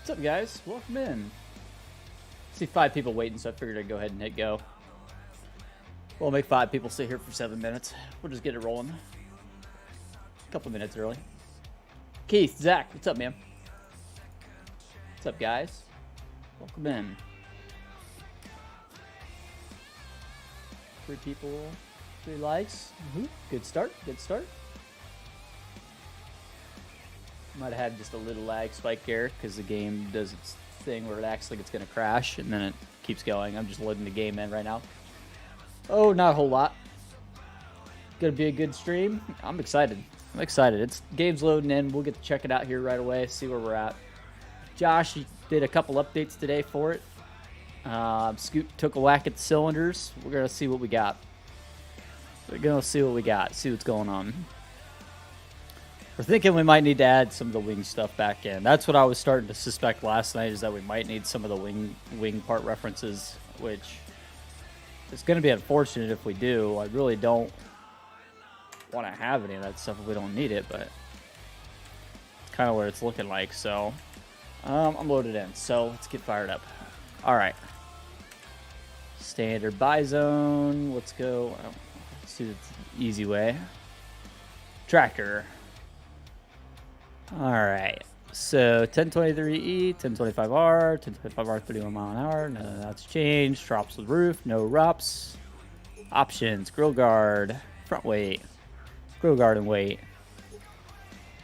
What's up, guys? Welcome in. I see 5 people waiting, so I figured I'd go ahead and hit go. We'll make 5 people sit here for 7 minutes. We'll just get it rolling. A couple minutes early. Keith, Zach, what's up, man? What's up, guys? Welcome in. 3 people, 3 likes. Good start, good start. Might have had just a little lag spike here because the game does its thing where it acts like it's going to crash and then it keeps going. I'm just loading the game in right now. Oh, not a whole lot. Gonna be a good stream. I'm excited. I'm excited. It's game's loading in. We'll get to check it out here right away, see where we're at. Josh did a couple updates today for it. Scoot took a whack at the cylinders. We're gonna see what we got. We're gonna see what we got. See what's going on. We're thinking we might need to add some of the wing stuff back in. That's what I was starting to suspect last night, is that we might need some of the wing part references, which is going to be unfortunate if we do. I really don't want to have any of that stuff if we don't need it, but it's kind of what it's looking like. So I'm loaded in, so let's get fired up. All right. Standard buy zone. Let's go. Let's do the easy way. Tractor. All right, so 1023E, 1025R, 1025R, 31 mile an hour. None of that's changed. Drops with roof, no RUPS. Options, grill guard, front weight, grill guard and weight.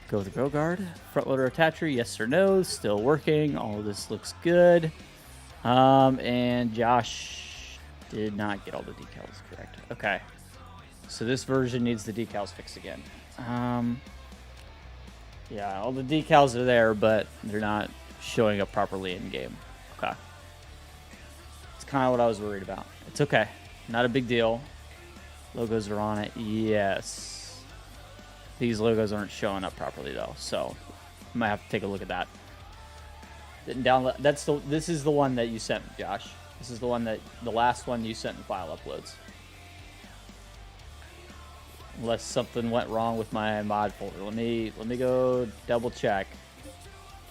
Go with the grill guard. Front loader attacher, yes or no, still working. All of this looks good. And Josh did not get all the decals correct. Okay, so this version needs the decals fixed again. Yeah, all the decals are there, but they're not showing up properly in game. Okay. It's kind of what I was worried about. It's okay. Not a big deal. Logos are on it. Yes. These logos aren't showing up properly, though, so I might have to take a look at that. Didn't download. This is the one that you sent, Josh. This is the one that the last one you sent in file uploads. Unless something went wrong with my mod folder. Let me go double check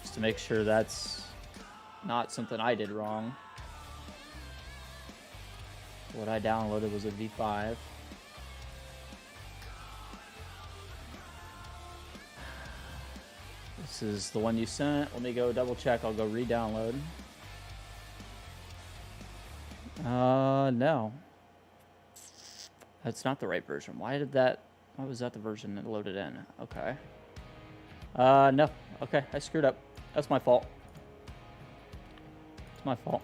just to make sure that's not something I did wrong. What I downloaded was a V5. This is the one you sent. Let me go double check. I'll go re-download. No. That's not the right version. Why was that the version that loaded in? Okay. No. Okay, I screwed up. That's my fault. It's my fault.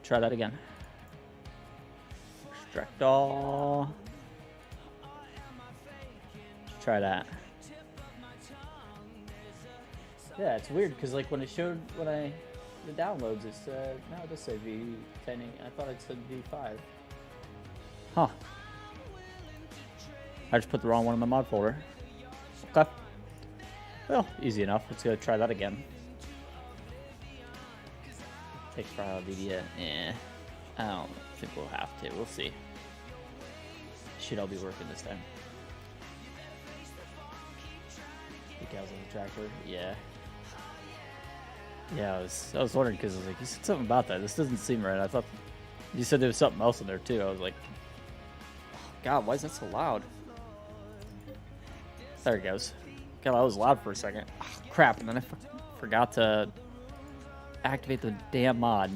Try that again. Extract all. Let's try that. Yeah, it's weird because like when it showed the downloads, it said no, it does say V10. I thought it said V5. Huh. I just put the wrong one in my mod folder. Okay. Well, easy enough. Let's go try that again. Takes trial media. I don't think we'll have to. We'll see. Should all be working this time. Decals on the tractor. Yeah. Yeah, I was wondering because I was like, you said something about that. This doesn't seem right. I thought you said there was something else in there too. I was like, God, why is that so loud? There it goes. God, that was loud for a second. Oh, crap, and then I forgot to activate the damn mod.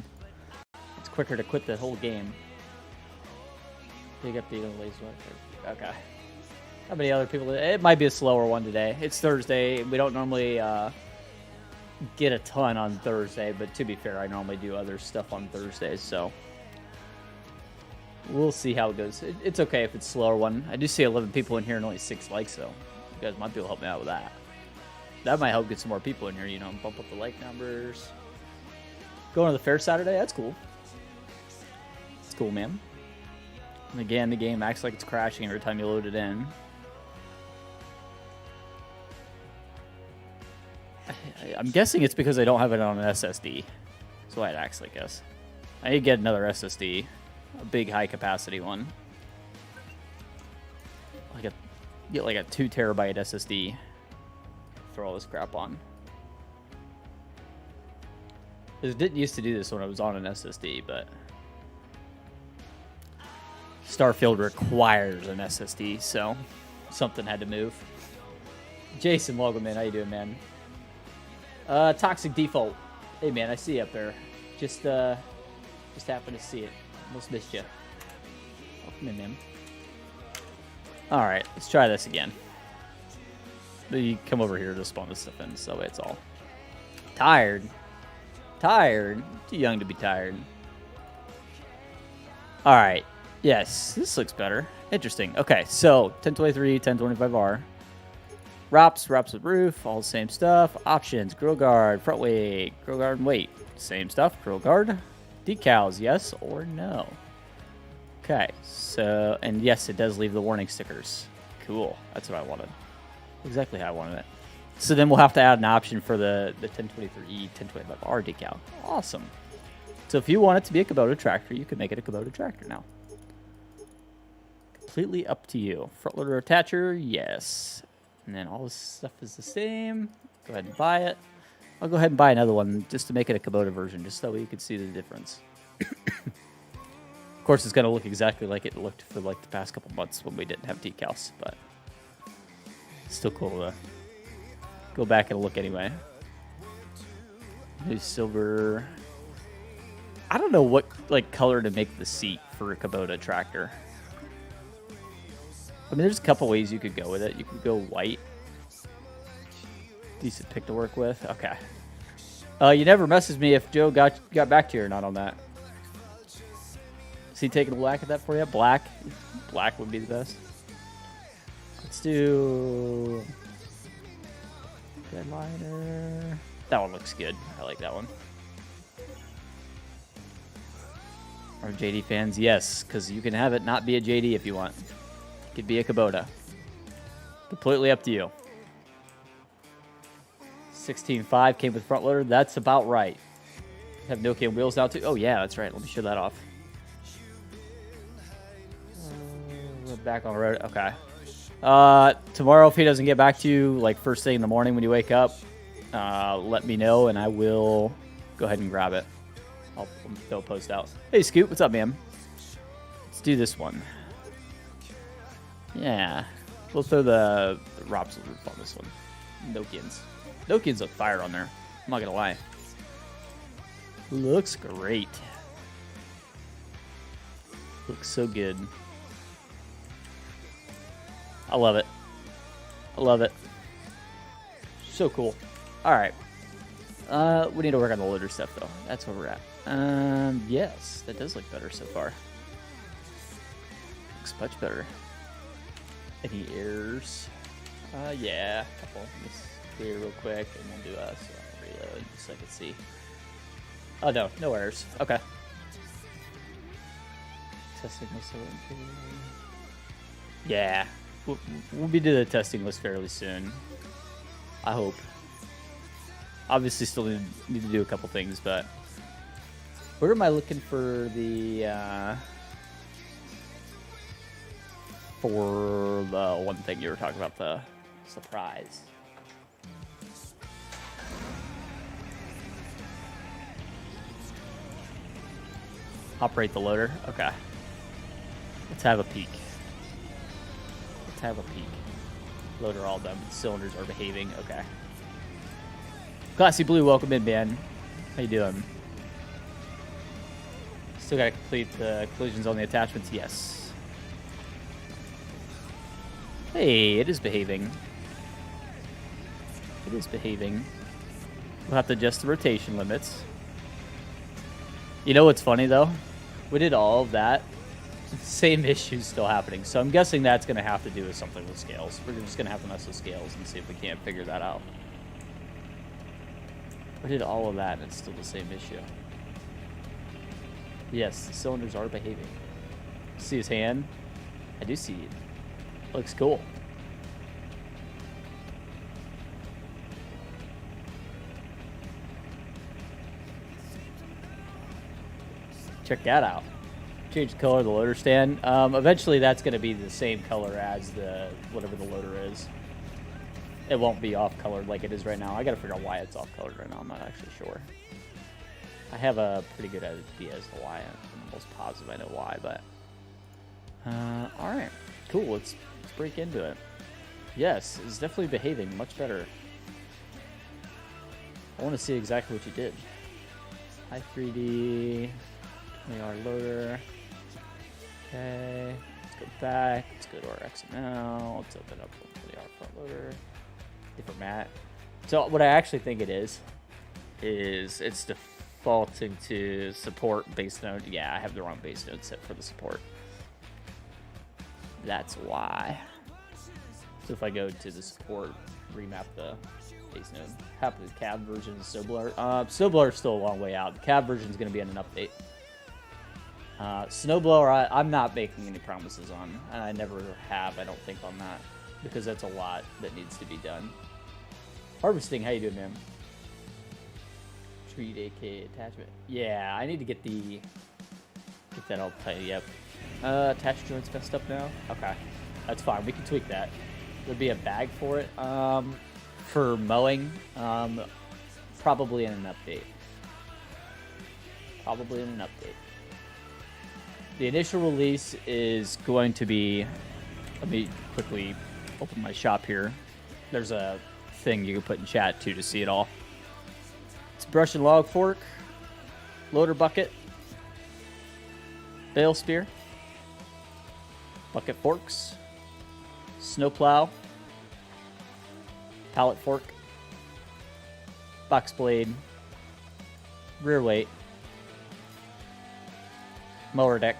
It's quicker to quit the whole game. Dig up the laser. Okay. How many other people? It might be a slower one today. It's Thursday. We don't normally get a ton on Thursday, but to be fair, I normally do other stuff on Thursdays, so we'll see how it goes. It's okay if it's a slower one. I do see 11 people in here and only 6 likes, so you guys might be able to help me out with that. That might help get some more people in here, you know, bump up the like numbers. Going to the fair Saturday? That's cool. It's cool, man. And again, the game acts like it's crashing every time you load it in. I'm guessing it's because I don't have it on an SSD. That's why it acts like this. I need to get another SSD. A big high capacity one. Get like a 2 terabyte SSD. Throw all this crap on. It didn't used to do this when I was on an SSD, but Starfield requires an SSD, so something had to move. Jason, welcome in. How you doing, man? Toxic Default. Hey, man, I see you up there. Just happened to see it. Almost missed you. Welcome in, man. All right, let's try this again. You come over here to spawn this stuff in, so it's all tired. Tired? Too young to be tired. All right. Yes, this looks better. Interesting. Okay, so 1023, 1025R. ROPS with roof, all the same stuff. Options, grill guard, front weight, grill guard and weight. Same stuff, grill guard. Decals, yes or no? Okay, so, and yes, it does leave the warning stickers. Cool, that's what I wanted. Exactly how I wanted it. So then we'll have to add an option for the 1023E, 1025R decal. Awesome. So if you want it to be a Kubota tractor, you can make it a Kubota tractor now. Completely up to you. Front loader attacher, yes. And then all this stuff is the same. Go ahead and buy it. I'll go ahead and buy another one just to make it a Kubota version, just so you can see the difference. Of course, it's going to look exactly like it looked for like the past couple months when we didn't have decals, but it's still cool to go back and look anyway. New silver. I don't know what like color to make the seat for a Kubota tractor. I mean, there's a couple ways you could go with it. You could go white. Decent pick to work with. Okay. You never messaged me if Joe got back to you or not on that. Is he taking a whack at that for you? Black? Black would be the best. Let's do red liner. That one looks good. I like that one. Are JD fans? Yes, because you can have it not be a JD if you want. It could be a Kubota. Completely up to you. 16.5 came with front loader. That's about right. Have Nokia wheels now too. Oh yeah, that's right. Let me show that off. We're back on the road. Okay. Tomorrow, if he doesn't get back to you like first thing in the morning when you wake up, let me know and I will go ahead and grab it. I'll throw a post out. Hey Scoot, what's up, man? Let's do this one. Yeah, we'll throw the ROPS roof on this one. Nokians. Nokians look fire on there. I'm not gonna lie. Looks great. Looks so good. I love it. I love it. So cool. All right. We need to work on the loader stuff though. That's where we're at. Yes, that does look better so far. Looks much better. Any errors? Yeah, a couple. Let's clear real quick, and we'll do a reload just so I can see. Oh no, no errors. Okay. Testing list. Yeah, we'll be doing the testing list fairly soon. I hope. Obviously, still need to do a couple things, but where am I looking for the? For the one thing you were talking about, the surprise. Operate the loader. Okay. Let's have a peek. Let's have a peek. Loader all done. Cylinders are behaving. Okay. Classy Blue, welcome in, man. How you doing? Still got to complete the collisions on the attachments. Yes. Hey, it is behaving. It is behaving. We'll have to adjust the rotation limits. You know what's funny, though? We did all of that. Same issue's still happening. So I'm guessing that's going to have to do with something with scales. We're just going to have to mess with scales and see if we can't figure that out. We did all of that, and it's still the same issue. Yes, the cylinders are behaving. See his hand? I do see it. Looks cool. Check that out. Change the color of the loader stand. Eventually that's going to be the same color as the whatever the loader is. It won't be off colored like it is right now. I got to figure out why it's off colored right now. I'm not actually sure. I have a pretty good idea as to why. I'm almost positive I know why, but all right, cool. Let's break into it. Yes, it's definitely behaving much better. I want to see exactly what you did. High 3D, 20R loader. Okay, let's go back. Let's go to our XML. Let's open up the 20R front loader. Different mat. So what I actually think it is it's defaulting to support base node. Yeah, I have the wrong base node set for the support. That's why. So if I go to the support, remap the base node. Happy the cab version of Snowblower. Snowblower is still a long way out. The cab version is going to be in an update. Snowblower, I'm not making any promises on, and I never have, I don't think, on that, because that's a lot that needs to be done. Harvesting, how you doing, man? Treat AK attachment. Yeah, I need to get that all tidy up. Attach joints messed up now? Okay, that's fine. We can tweak that. There'd be a bag for it. For mowing, probably in an update. Probably in an update. The initial release is going to be, let me quickly open my shop here. There's a thing you can put in chat too to see it all. It's brush and log fork, loader bucket, bale spear, bucket forks, snowplow, pallet fork, box blade, rear weight, mower deck,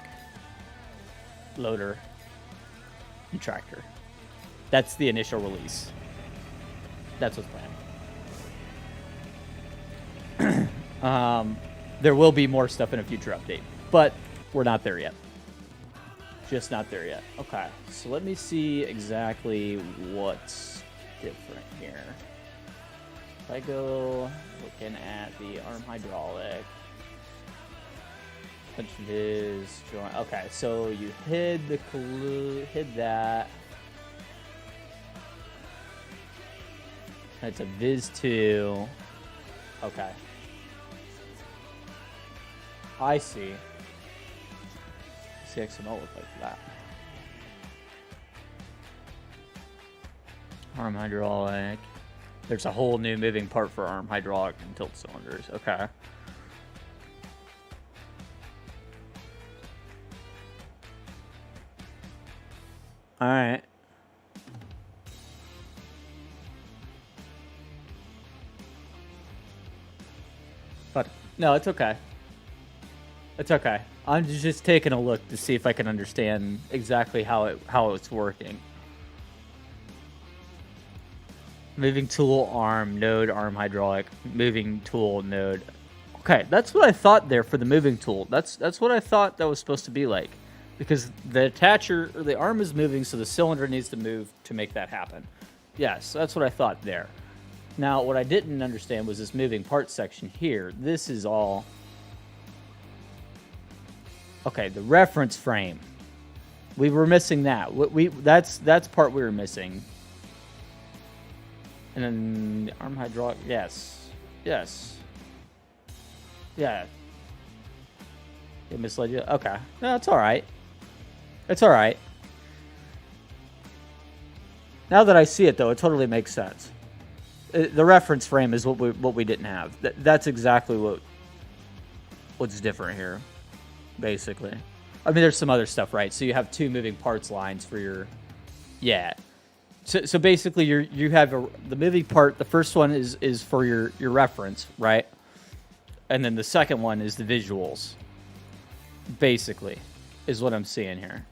loader, and tractor. That's the initial release. That's what's planned. There will be more stuff in a future update, but we're not there yet. Just not there yet. Okay, so let me see exactly what's different here. If I go looking at the arm hydraulic, punch viz joint. Okay, so you hid that. That's a viz 2. Okay. I see. What's the XML look like for that? Arm hydraulic. There's a whole new moving part for arm hydraulic and tilt cylinders. Okay. All right. But no, it's okay. It's okay. I'm just taking a look to see if I can understand exactly how it's working. Moving tool arm node arm hydraulic moving tool node. Okay, that's what I thought there for the moving tool. That's what I thought that was supposed to be like, because the attacher or the arm is moving, so the cylinder needs to move to make that happen. Yes, that's what I thought there. Now, what I didn't understand was this moving parts section here. This is all... Okay, the reference frame. We were missing that. That's part we were missing. And then the arm hydraulic, yes. Yes. Yeah. It misled you? Okay. No, it's alright. It's alright. Now that I see it, though, it totally makes sense. The reference frame is what we didn't have. That's exactly what's different here, basically. I mean, there's some other stuff, right? So you have two moving parts lines for your... Yeah. So basically, you have the moving part. The first one is for your reference, right? And then the second one is the visuals. Basically, is what I'm seeing here.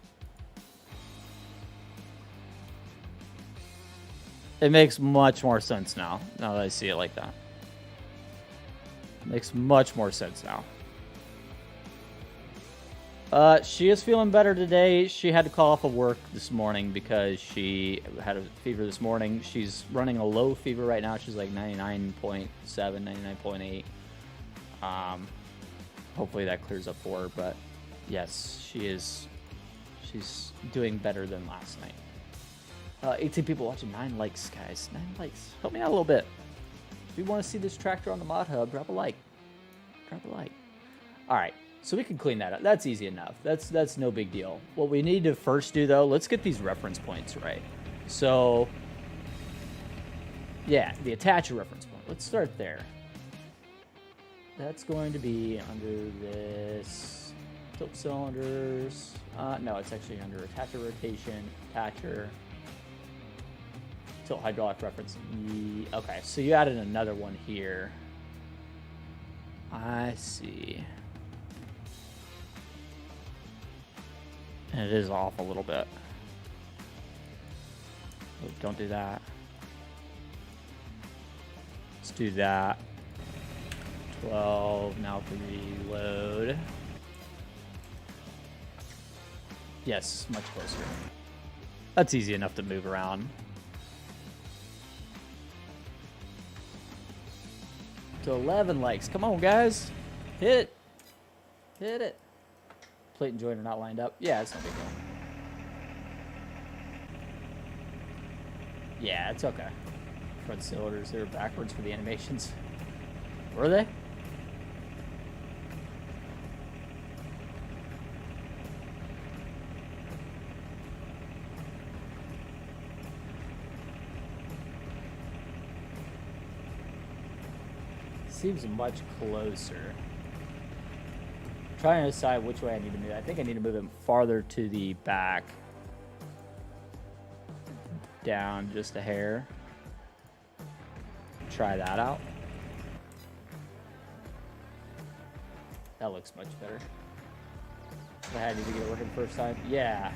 It makes much more sense now that I see it like that. It makes much more sense now. She is feeling better today. She had to call off of work this morning because she had a fever this morning. She's running a low fever right now. She's like 99.7, 99.8. Hopefully that clears up for her. But yes, she's doing better than last night. 18 people watching, 9 likes, guys. 9 likes. Help me out a little bit. If you want to see this tractor on the mod hub, drop a like. Drop a like. All right, so we can clean that up. That's easy enough. That's no big deal. What we need to first do, though, let's get these reference points right. So, yeah, the attacher reference point. Let's start there. That's going to be under this tilt cylinders. No, it's actually under attacher rotation, attacher, tilt hydraulic reference. Okay, so you added another one here. I see. And it is off a little bit. Oh, don't do that. Let's do that. 12, now for reload. Yes, much closer. That's easy enough to move around. To 11 likes. Come on, guys. Hit it. Hit it. Plate and joint are not lined up. Yeah, it's no big deal. Yeah, it's okay. Front cylinders, they were backwards for the animations. Were they? Seems much closer. Trying to decide which way I need to move. I think I need to move him farther to the back. Down just a hair. Try that out. That looks much better. I had to get it working first time. Yeah.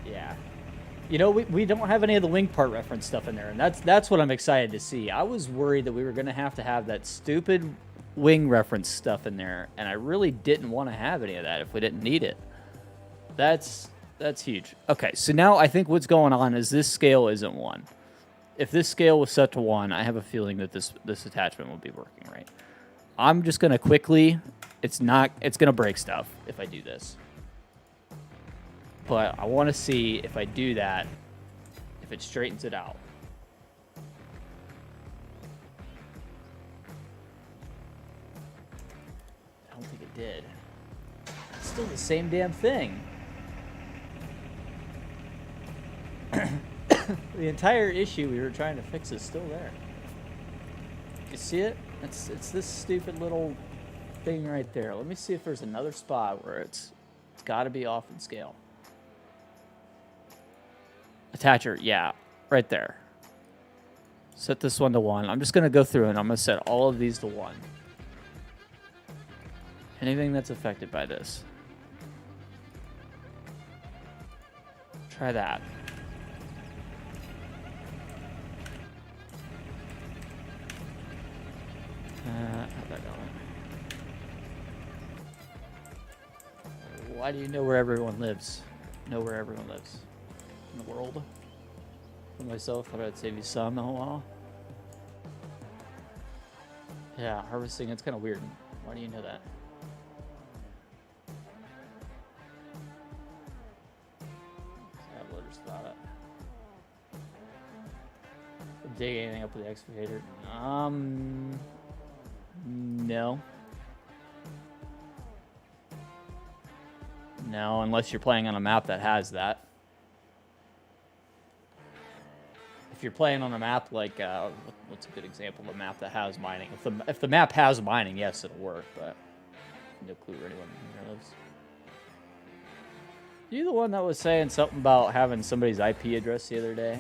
Yeah. You know, we don't have any of the wing part reference stuff in there, and that's what I'm excited to see. I was worried that we were going to have that stupid wing reference stuff in there, and I really didn't want to have any of that if we didn't need it. That's huge. Okay, so now I think what's going on is this scale isn't 1. If this scale was set to 1, I have a feeling that this attachment will be working right. I'm just going to quickly, it's going to break stuff if I do this. But I want to see if I do that, if it straightens it out. I don't think it did. It's still the same damn thing. The entire issue we were trying to fix is still there. You see it? It's this stupid little thing right there. Let me see if there's another spot where it's got to be off in scale. Attacher, yeah, right there. Set this one to 1. I'm just going to go through and I'm going to set all of these to 1. Anything that's affected by this. Try that. How'd that go? Why do you know where everyone lives? Know where everyone lives in the world? For myself, thought I'd save you some. Oh well. Yeah, harvesting, it's kind of weird. Why do you know that? Loader's about it. Dig anything up with the excavator? No. No, unless you're playing on a map that has that. If you're playing on a map like, what's a good example of a map that has mining? If the map has mining, yes, it'll work, but no clue where anyone here lives. You the one that was saying something about having somebody's IP address the other day?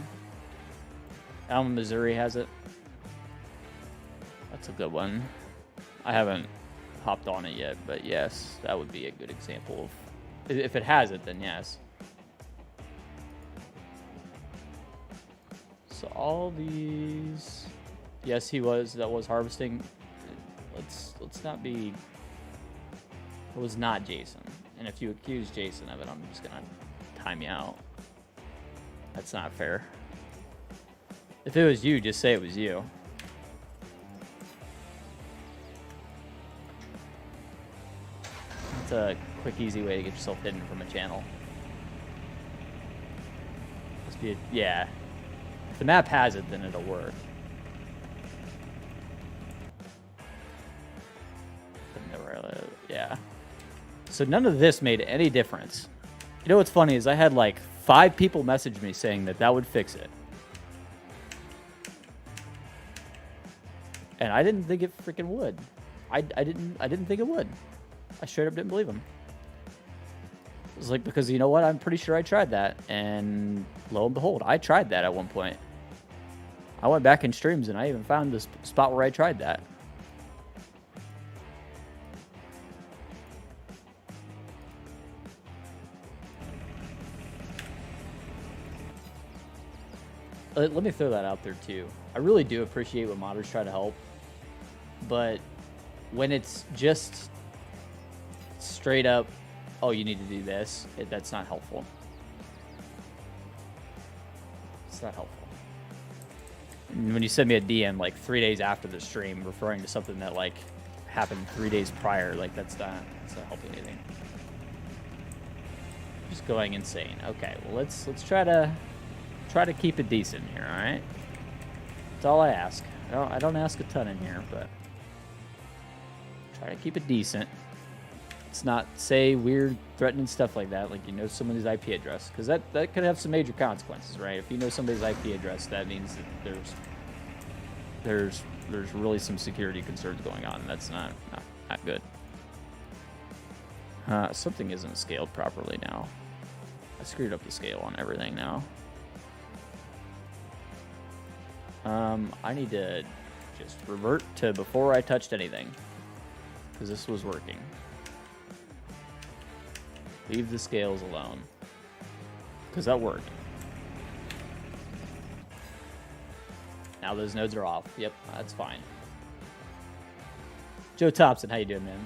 Alma, Missouri has it. That's a good one. I haven't hopped on it yet, but yes, that would be a good example of... If it has it, then yes. So all these... Yes, that was harvesting. Let's not be... It was not Jason. And if you accuse Jason of it, I'm just gonna time you out. That's not fair. If it was you, just say it was you. It's a quick, easy way to get yourself hidden from a channel. Yeah. If the map has it, then it'll work. Yeah. So none of this made any difference. You know what's funny is I had like 5 people message me saying that would fix it. And I didn't think it freaking would. I didn't think it would. I straight up didn't believe them. It was like, because you know what? I'm pretty sure I tried that. And lo and behold, I tried that at one point. I went back in streams and I even found this spot where I tried that. Let me throw that out there too. I really do appreciate when modders try to help, but when it's just straight up, oh, you need to do this, that's not helpful. It's not helpful. And when you send me a DM like 3 days after the stream referring to something that like happened 3 days prior, like that's not helping anything. Just going insane. Okay, well let's try to keep it decent here, all right? That's all I ask. I don't ask a ton in here, but try to keep it decent. Let's not say weird, threatening stuff like that, like you know somebody's IP address, because that could have some major consequences, right? If you know somebody's IP address, that means that there's really some security concerns going on, and that's not good. Something isn't scaled properly now. I screwed up the scale on everything now. I need to just revert to before I touched anything, because this was working. Leave the scales alone, because that worked. Now those nodes are off. Yep, that's fine. Joe Thompson, how you doing, man?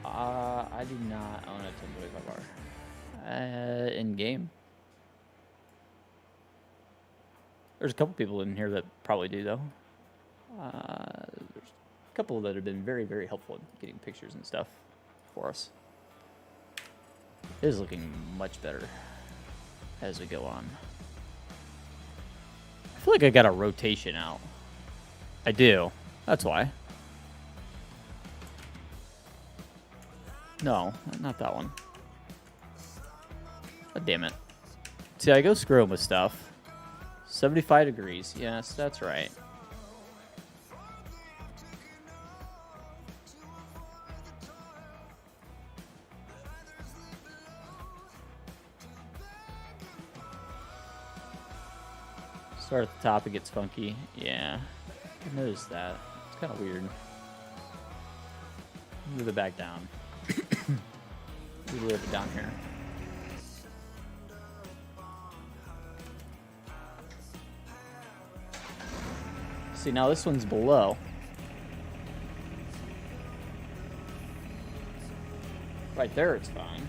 I do not own a 1025R. In game. There's a couple people in here that probably do, though. There's a couple that have been very, very helpful in getting pictures and stuff for us. It is looking much better as we go on. I feel like I got a rotation out. I do. That's why. No, not that one. Oh, damn it. See, I go screw 'em with stuff. 75 degrees. Yes, that's right. Start at the top, it gets funky. Yeah, I noticed that. It's kind of weird. Move it back down. Move it down here. See, now this one's below. Right there, it's fine.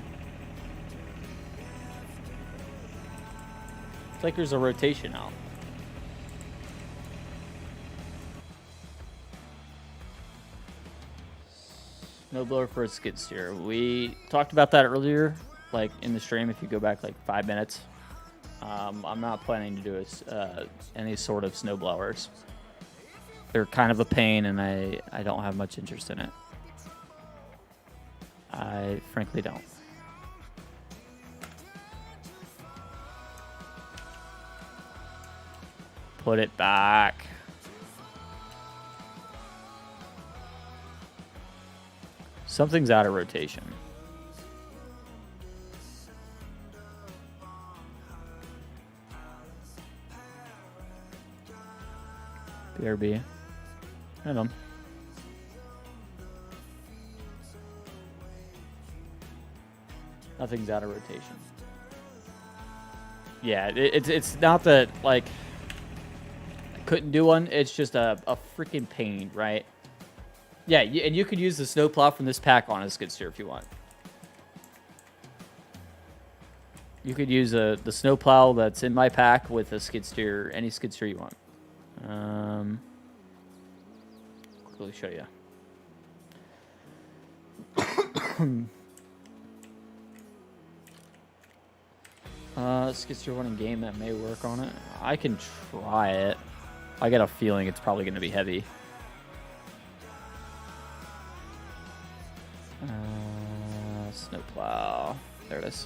It's like there's a rotation out. Snowblower for a skid steer. We talked about that earlier, like in the stream. If you go back like 5 minutes, I'm not planning to do any sort of snowblowers. They're kind of a pain, and I don't have much interest in it. I frankly don't. Put it back. Something's out of rotation. BRB. I know. Nothing's out of rotation. Yeah, it's not that like I couldn't do one. It's just a freaking pain, right? Yeah, and you could use the snowplow from this pack on a skid steer if you want. You could use the snowplow that's in my pack with a skid steer, any skid steer you want. Quickly show you. Skid steer one in game that may work on it. I can try it. I got a feeling it's probably going to be heavy. Snow plow. There it is.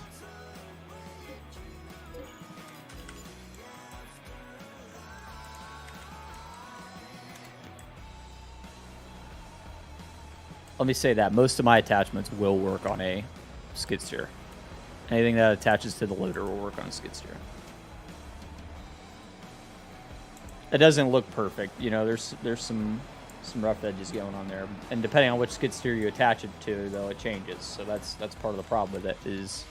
Let me say that most of my attachments will work on a skid steer. Anything that attaches to the loader will work on a skid steer. It doesn't look perfect, you know. There's some rough edges going on there, and depending on which skid steer you attach it to, though, it changes. So that's part of the problem with it. Is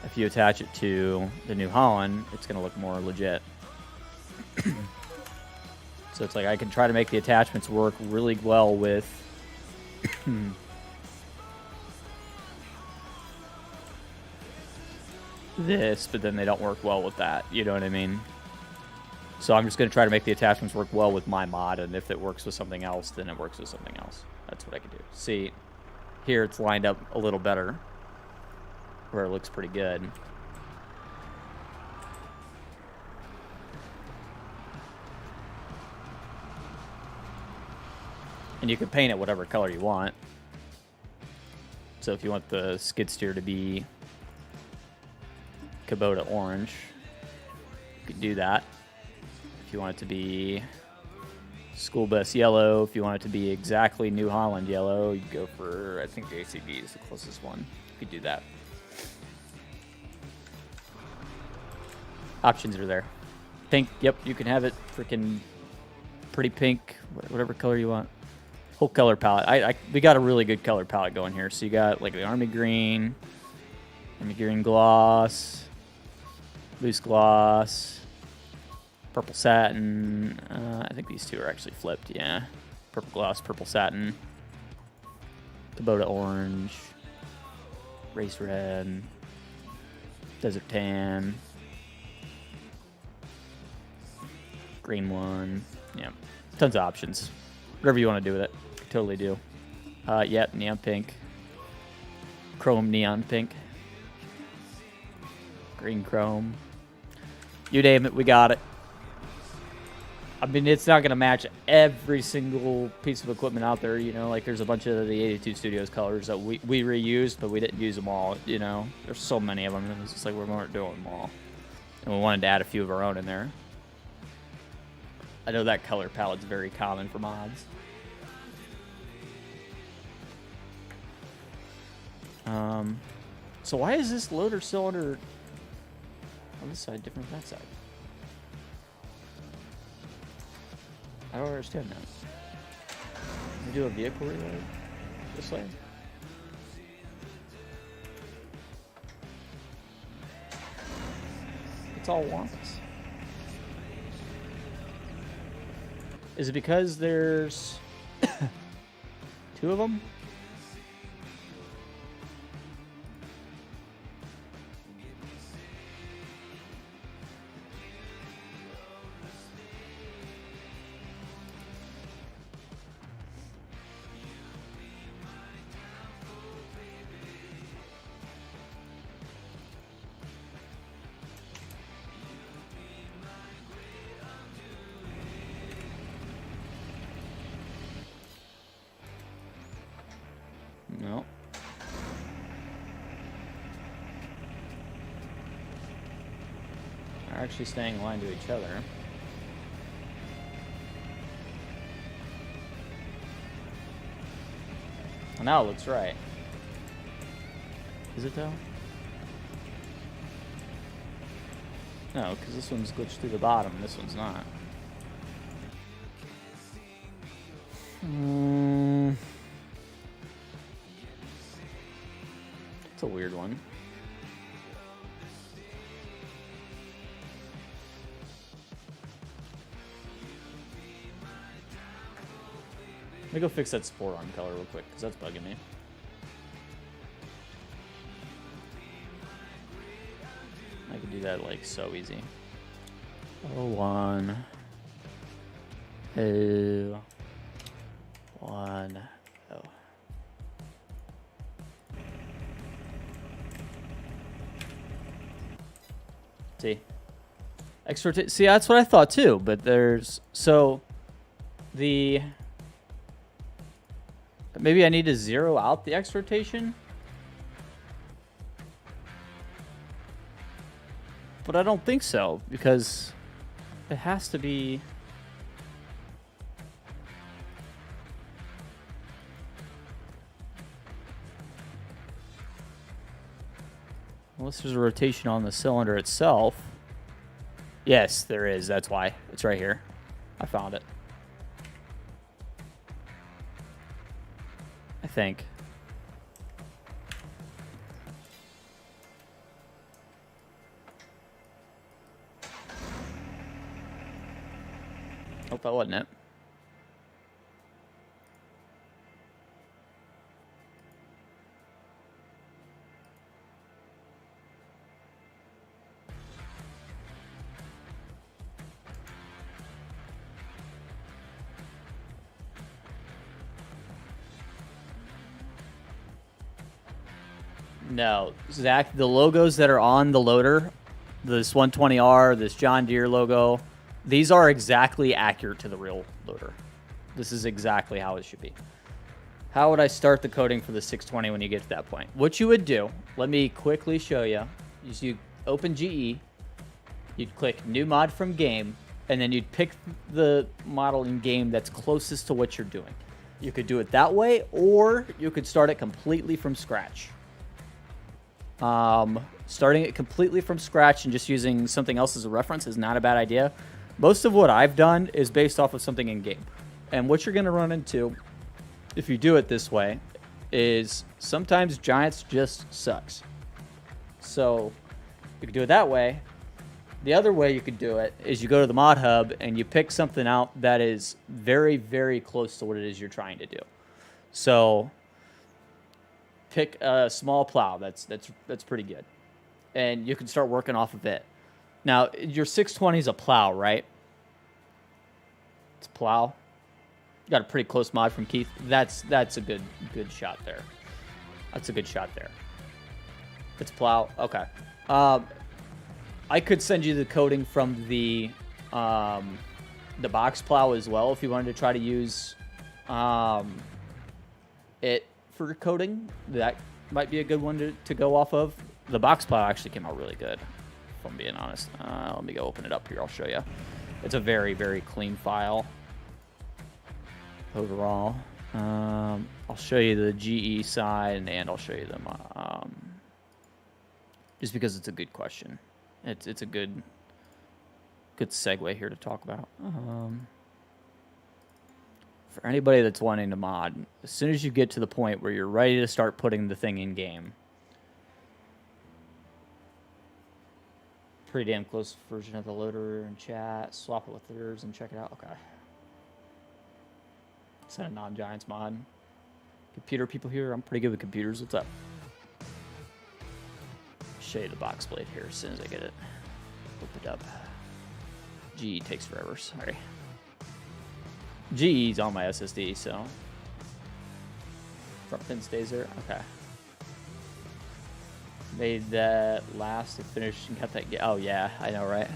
if you attach it to the New Holland, it's going to look more legit. So it's like I can try to make the attachments work really well with this, but then they don't work well with that. You know what I mean? So I'm just going to try to make the attachments work well with my mod, and if it works with something else, then it works with something else. That's what I can do. See, here it's lined up a little better, where it looks pretty good. And you can paint it whatever color you want. So if you want the skid steer to be Kubota orange, you can do that. If you want it to be school bus yellow, if you want it to be exactly New Holland yellow, you go for, I think the ACB is the closest one. You could do that. Options are there. Pink, yep, you can have it freaking pretty pink, whatever color you want. Whole color palette. We got a really good color palette going here. So you got like the army green gloss, loose gloss, purple satin. I think these two are actually flipped. Yeah, purple gloss, purple satin, Kubota orange, race red, desert tan, green one. Yeah, tons of options. Whatever you want to do with it, totally do. Yeah, neon pink, chrome neon pink, green chrome. You name it, we got it. I mean, it's not going to match every single piece of equipment out there, you know, like there's a bunch of the 82 Studios colors that we reused, but we didn't use them all, you know. There's so many of them, and it's just like we weren't doing them all. And we wanted to add a few of our own in there. I know that color palette's very common for mods. So why is this loader cylinder on this side different than that side? I don't understand that. Can we do a vehicle reload this way? It's all wonks. Is it because there's two of them? No. They're actually staying aligned to each other. Well, now it looks right. Is it though? No, because this one's glitched through the bottom, this one's not. It's a weird one. Let me go fix that sport arm color real quick, because that's bugging me. I could do that like so easy. 01 2 1 0. See, extra. See, that's what I thought too. But there's so the maybe I need to zero out the X rotation But I don't think so, because it has to be... Unless there's a rotation on the cylinder itself. Yes, there is. That's why. It's right here. I found it. I think. Hope that wasn't it. No, Zach, the logos that are on the loader, this 120R, this John Deere logo, these are exactly accurate to the real loader. This is exactly how it should be. How would I start the coding for the 620 when you get to that point? What you would do, let me quickly show you, is you open GE, you'd click New Mod from Game, and then you'd pick the model in game that's closest to what you're doing. You could do it that way, or you could start it completely from scratch. Starting it completely from scratch and just using something else as a reference is not a bad idea. Most of what I've done is based off of something in game. And what you're going to run into, if you do it this way, is sometimes Giants just sucks. So you can do it that way. The other way you could do it is you go to the mod hub and you pick something out that is very, very close to what it is you're trying to do. So pick a small plow. That's pretty good. And you can start working off of it. Now, your 620 is a plow, right? It's a plow. You got a pretty close mod from Keith. That's a good shot there. That's a good shot there. It's plow. Okay. I could send you the coding from the box plow as well if you wanted to try to use it for coding. That might be a good one to go off of. The box plow actually came out really good, if I'm being honest. Let me go open it up here. I'll show you. It's a very, very clean file overall. I'll show you the GE side, and I'll show you them just because it's a good question. It's a good segue here to talk about. For anybody that's wanting to mod, as soon as you get to the point where you're ready to start putting the thing in game, pretty damn close version of the loader in chat. Swap it with yours and check it out. Okay. Send a non-Giants mod. Computer people here. I'm pretty good with computers. What's up? Show you the box blade here as soon as I get it opened up. GE takes forever. Sorry. GE's on my SSD, so front pin stays there. Okay. Made that last and finished and got that. Oh yeah, I know, right?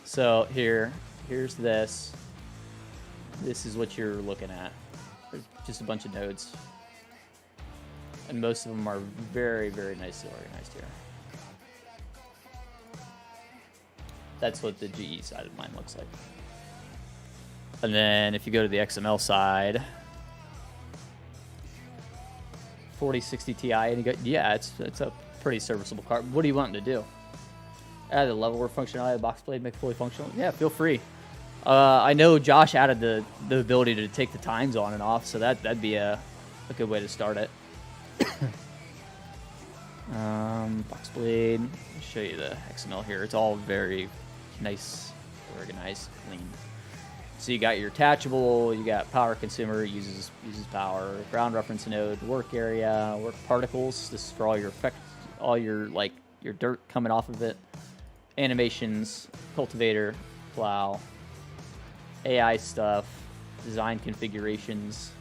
So here's this. This is what you're looking at. There's just a bunch of nodes, and most of them are very, very nicely organized here. That's what the GE side of mine looks like. And then if you go to the XML side, 4060 Ti, and you go, yeah, it's a pretty serviceable card. What do you want to do? Add the levelware functionality of the box blade, make it fully functional. Yeah, feel free. I know Josh added the ability to take the tines on and off, so that'd be a good way to start it. Box blade. I'll show you the XML here. It's all very nice, organized, clean. So you got your attachable, you got power consumer, uses power, ground reference node, work area, work particles. This is for all your effect, all your your dirt coming off of it. Animations, cultivator, plow, AI stuff, design configurations,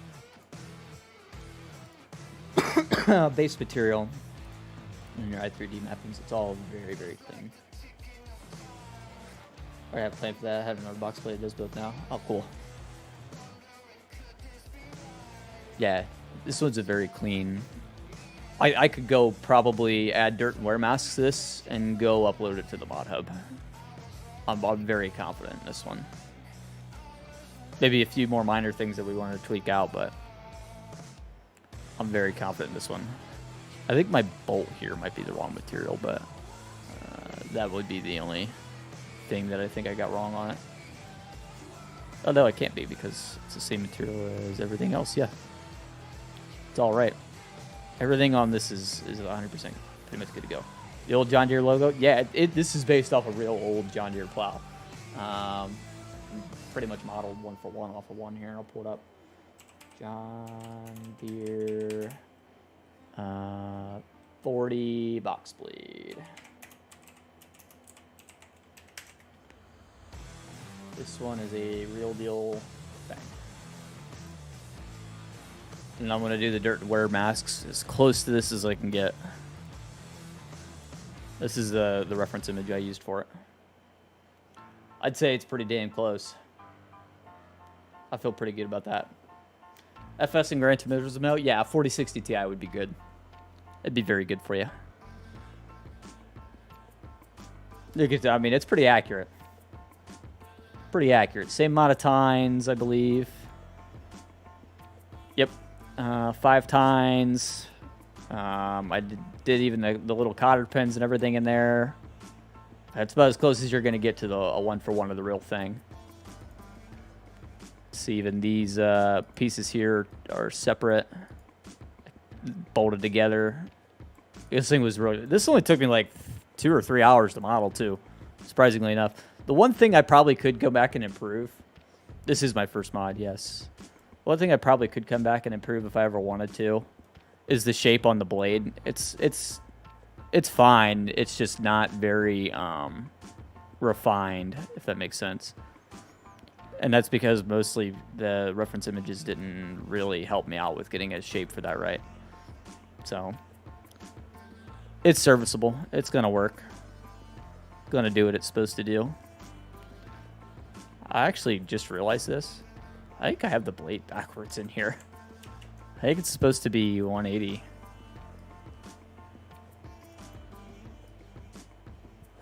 base material, and your i3D mappings. It's all very, very clean. I have a plan for that. I have another box plate that does both now. Oh, cool. Yeah, this one's a very clean I could go probably add dirt and wear masks to this and go upload it to the mod hub. I'm very confident in this one. Maybe a few more minor things that we want to tweak out, but I'm very confident in this one. I think my bolt here might be the wrong material, but that would be the only thing that I think I got wrong on it. Oh, no, it can't be because it's the same material as everything else. Yeah, it's all right. Everything on this is 100% pretty much good to go. The old John Deere logo, yeah, this is based off a real old John Deere plow. Pretty much modeled one for one off of one here. I'll pull it up. John Deere 40 box bleed. This one is a real deal thing. And I'm going to do the dirt wear masks as close to this as I can get. This is the reference image I used for it. I'd say it's pretty damn close. I feel pretty good about that. FS and Gran Turismo, yeah, 4060 Ti would be good. It'd be very good for you. I mean, it's pretty accurate. Pretty accurate. Same amount of tines, I believe. Yep. 5 tines. I did even the little cotter pins and everything in there. That's about as close as you're going to get to a one-for-one of the real thing. See, even these pieces here are separate, bolted together. This thing was really... This only took me like 2 or 3 hours to model, too, surprisingly enough. The one thing I probably could go back and improve... This is my first mod, yes. One thing I probably could come back and improve if I ever wanted to is the shape on the blade. It's fine. It's just not very refined, if that makes sense. And that's because mostly the reference images didn't really help me out with getting a shape for that right. So it's serviceable. It's gonna work. Gonna do what it's supposed to do. I actually just realized this. I think I have the blade backwards in here. I think it's supposed to be 180.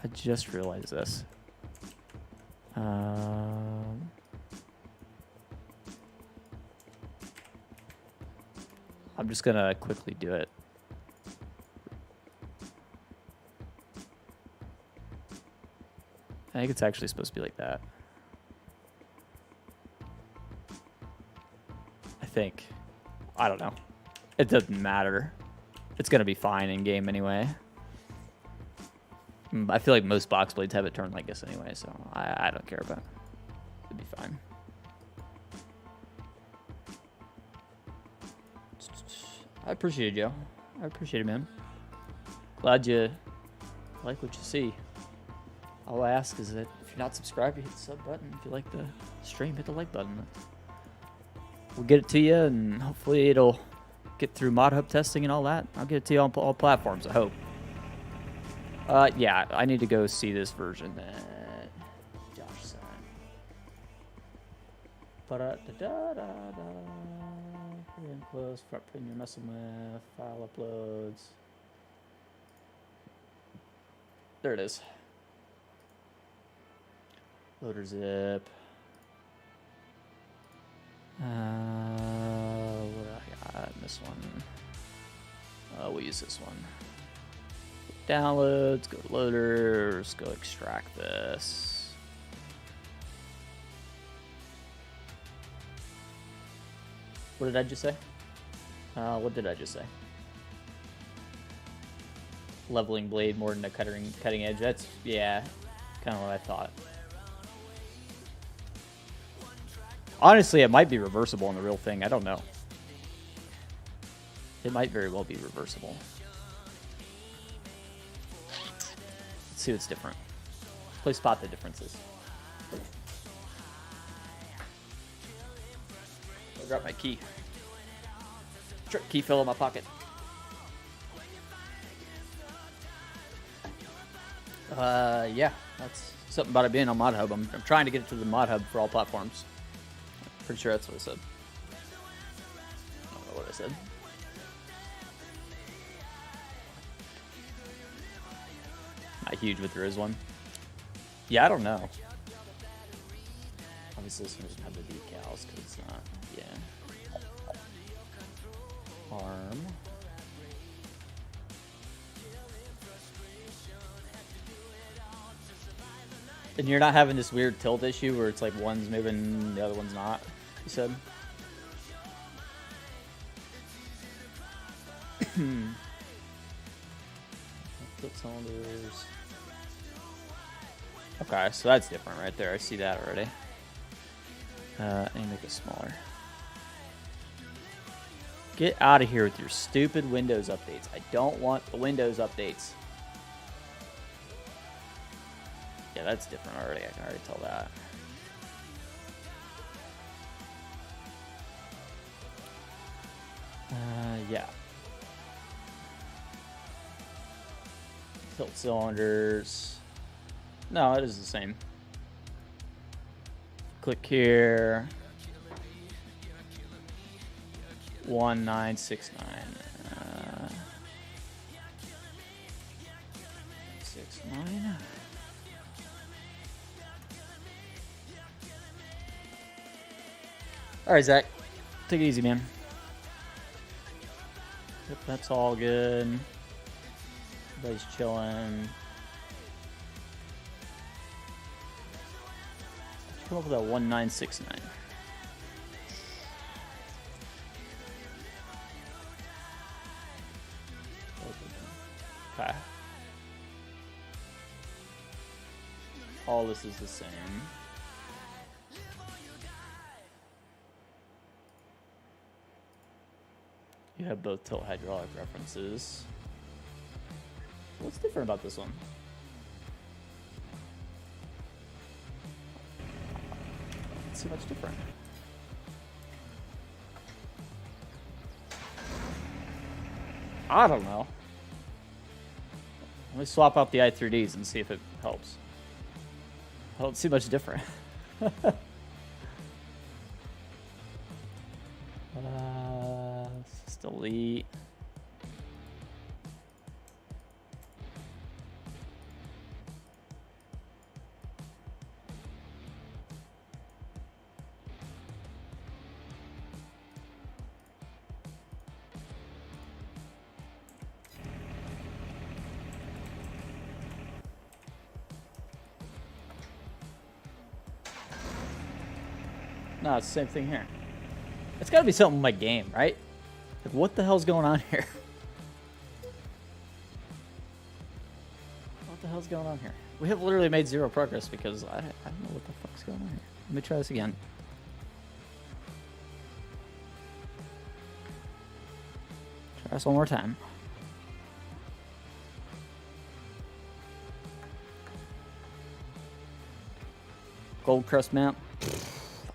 I just realized this. I'm just gonna quickly do it. I think it's actually supposed to be like that. I think. I don't know. It doesn't matter. It's gonna be fine in game anyway. I feel like most box blades have it turned like this anyway, so I don't care about it. It'll be fine. I appreciate it, Joe. I appreciate it, man. Glad you like what you see. All I ask is that if you're not subscribed, you hit the sub button. If you like the stream, hit the like button. We'll get it to you, and hopefully it'll get through mod hub testing and all that. I'll get it to you on all platforms, I hope. Yeah, I need to go see this version that Josh sent. Pretty close, front pin you're messing with, file uploads. There it is. Loader zip. What do I got in this one? We'll use this one. Downloads, go to loaders, go extract this. What did I just say? What did I just say? Leveling blade more than a cutting edge. That's, yeah, kind of what I thought. Honestly, it might be reversible on the real thing. I don't know. It might very well be reversible. Let's see what's different. Please spot the differences. I dropped my key. Key fell in my pocket. Yeah, that's something about it being on Mod Hub. I'm trying to get it to the Mod Hub for all platforms. Pretty sure that's what I said. I don't know what I said. huge, but there is one. Yeah, I don't know. Obviously, this one doesn't have the decals because it's not. Yeah. Arm. And you're not having this weird tilt issue where it's like one's moving, the other one's not, you said? Foot cylinders. Okay, so that's different right there. I see that already. And make it smaller. Get out of here with your stupid Windows updates. I don't want the Windows updates. Yeah, that's different already. I can already tell that. Yeah. Tilt cylinders. No, it is the same. Click here. 1969. 69. All right, Zach. Take it easy, man. Yep, that's all good. Everybody's chilling. Come up with that 1969. Okay. All this is the same. You have both tilt hydraulic references. What's different about this one? It's so much different. I don't know. Let me swap out the i3Ds and see if it helps. I don't see much different. Just delete. No, it's the same thing here. It's got to be something with my game, right? Like, what the hell's going on here? What the hell's going on here? We have literally made zero progress because I don't know what the fuck's going on here. Let me try this again. Try this one more time. Gold crust map.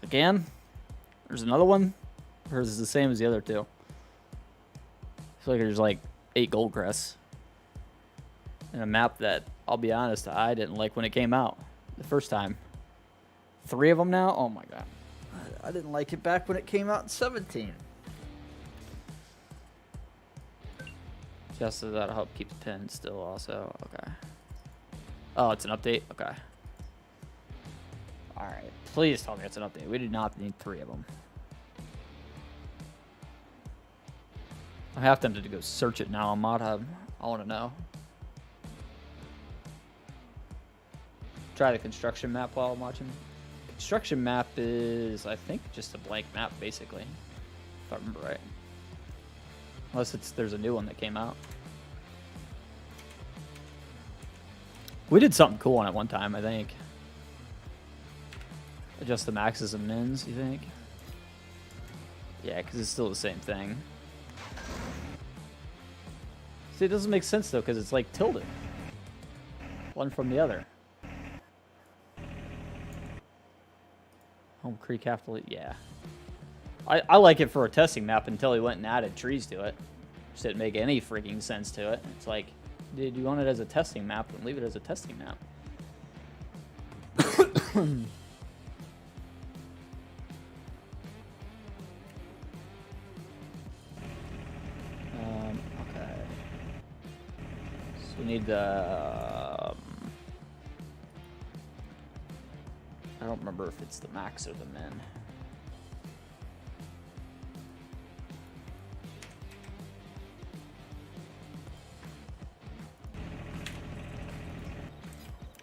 Again? There's another one? Or is it the same as the other two? I feel like there's like 8 gold crests. And a map that, I'll be honest, I didn't like when it came out. The first time. 3 of them now? Oh my god. I didn't like it back when it came out in 17. Just so that'll help keep the pin still also. Okay. Oh, it's an update? Okay. Alright, please tell me it's an update. We do not need 3 of them. I have tempted to go search it now on Mod Hub. I want to know. Try the construction map while I'm watching. Construction map is, I think, just a blank map, basically. If I remember right. Unless there's a new one that came out. We did something cool on it one time, I think. Adjust the maxes and mins, you think? Yeah, because it's still the same thing. See, it doesn't make sense, though, because it's, like, tilted. One from the other. Home Creek Capital, yeah. I like it for a testing map until he went and added trees to it. Just didn't make any freaking sense to it. It's like, dude, you want it as a testing map, then leave it as a testing map. Okay. So we need the remember if it's the max or the min.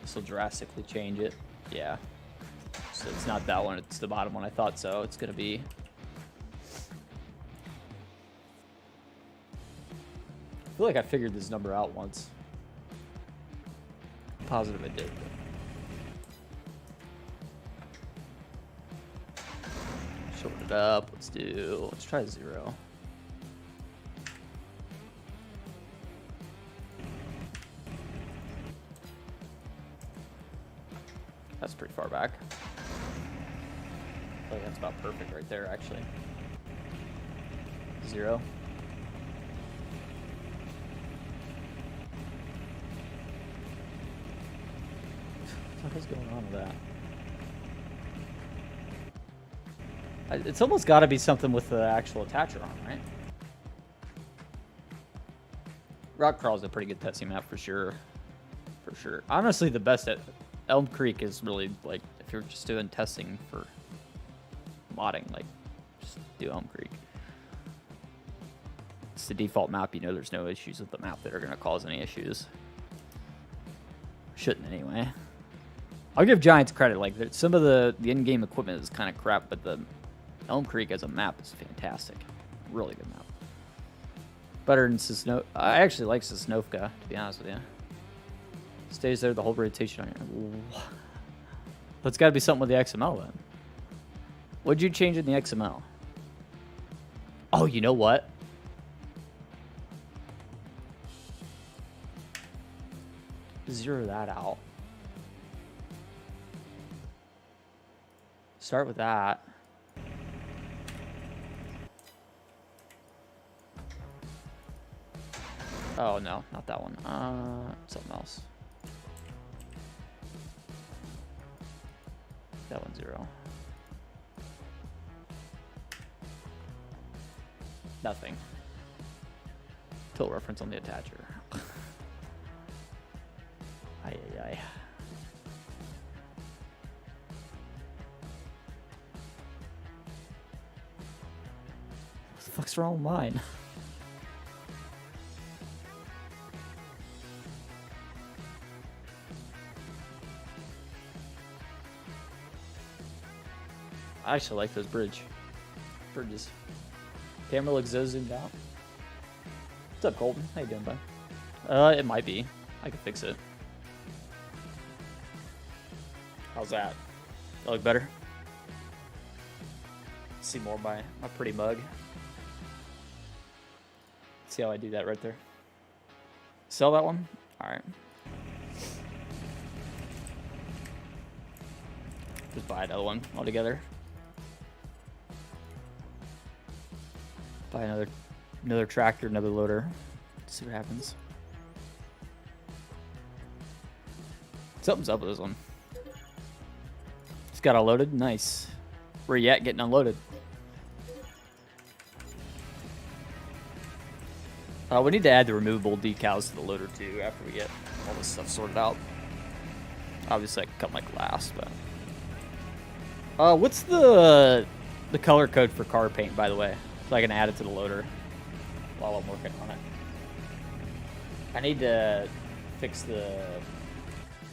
This will drastically change it. Yeah. So it's not that one, it's the bottom one. I thought so. It's going to be... I feel like I figured this number out once. I'm positive I did. Shorten it up. Let's try 0. That's pretty far back. I feel like that's about perfect right there, actually. 0. What is going on with that? It's almost got to be something with the actual attacher on, right? Rock Crawl is a pretty good testing map for sure. For sure. Honestly, the best at Elm Creek is really, like, if you're just doing testing for modding, like, just do Elm Creek. It's the default map. You know there's no issues with the map that are going to cause any issues. Shouldn't anyway. I'll give Giants credit. Like, some of the in-game equipment is kind of crap, but the Elm Creek as a map is fantastic. Really good map. Better than Sosnovka. I actually like Sosnovka, to be honest with you. Stays there the whole rotation on your... That's got to be something with the XML then. What'd you change in the XML? Oh, you know what? Zero that out. Start with that. Oh no, not that one. Something else. That one's 0. Nothing. Tilt reference on the attacher. Ay, ay, ay. What the fuck's wrong with mine? I actually like those bridges. Camera looks so zoomed out. What's up, Colton? How you doing, bud? It might be. I can fix it. How's that? That look better? See more of my pretty mug. See how I do that right there? Sell that one? Alright. Just buy another one altogether. Buy another tractor, another loader. See what happens. Something's up with this one. It's got unloaded. Nice. Where you at getting unloaded? We need to add the removable decals to the loader too after we get all this stuff sorted out. Obviously I can cut my glass, but what's the color code for car paint, by the way, so I can add it to the loader while I'm working on it? I need to fix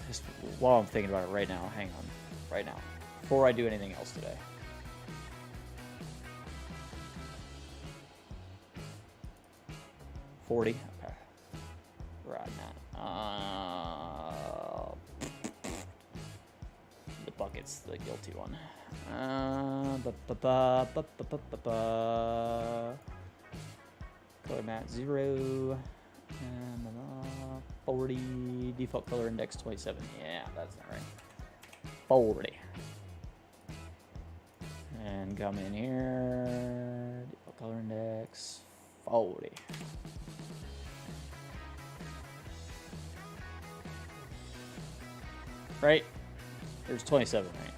just while I'm thinking about it right now. Hang on, right now, before I do anything else today. $40. Okay. We're at that. The bucket's the guilty one. Color mat 0. 40. Default color index 27. Yeah, that's not right. 40. And come in here. Default color index 40. Right? There's 27, right?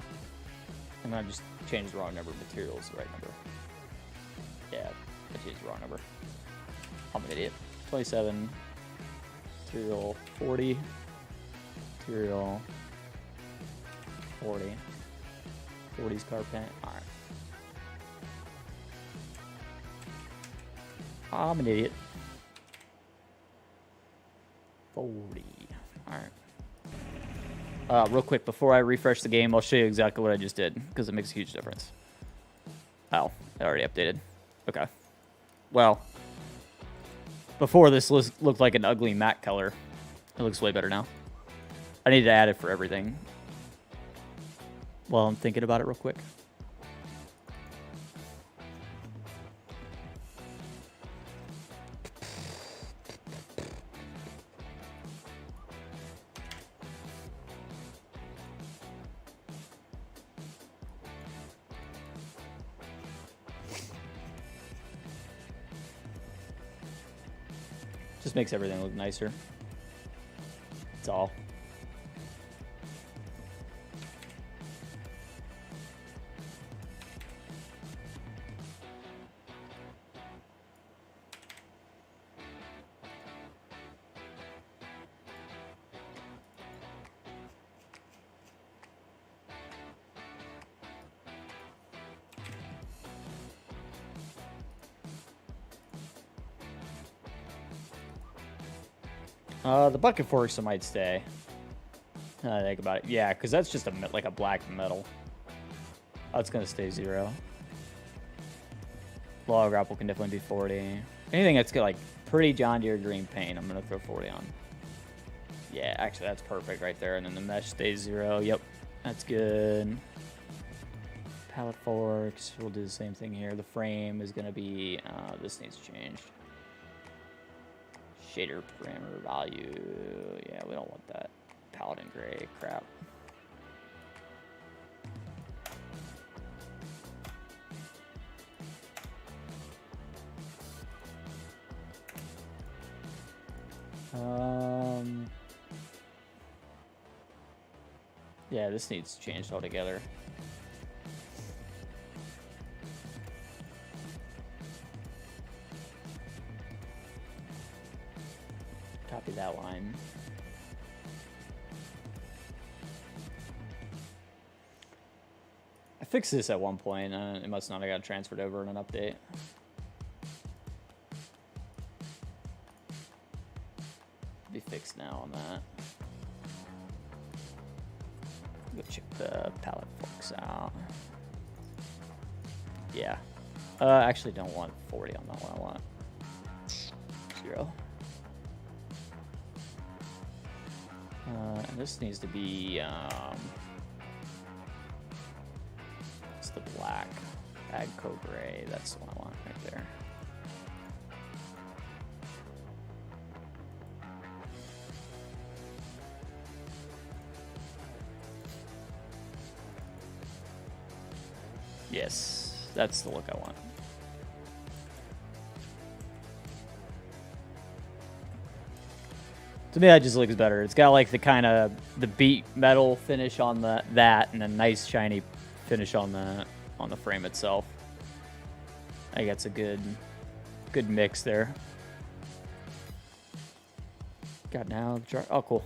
And I just changed the wrong number. Materials the right number. Yeah, I changed the wrong number. I'm an idiot. 27. Material 40. Material 40. 40's car paint. All right. I'm an idiot. 40. All right. Real quick, before I refresh the game, I'll show you exactly what I just did, because it makes a huge difference. Oh, it already updated. Okay. Well, before this looked like an ugly matte color. It looks way better now. I need to add it for everything. Well, I'm thinking about it real quick. Just makes everything look nicer. That's all. The bucket forks I might stay. I think about it. Yeah, because that's just like a black metal. That's gonna stay 0. Log grapple can definitely be 40. Anything that's got like pretty John Deere green paint, I'm gonna throw 40 on. Yeah, actually that's perfect right there. And then the mesh stays 0. Yep, that's good. Pallet forks, we'll do the same thing here. The frame is gonna be this needs changed. Shader parameter value. Yeah, we don't want that. Paladin gray crap. Yeah, this needs changed altogether. Copy that line. I fixed this at one point. It must not have got transferred over in an update. Be fixed now on that. Go check the pallet forks out. Yeah. I actually don't want 40 on that one. I want 0. And this needs to be, it's the black Agco gray. That's the one I want right there. Yes, that's the look I want. To me, that just looks better. It's got like the kind of the beat metal finish on that, and a nice shiny finish on the frame itself. I think that's a good mix there. Got now. Oh, cool.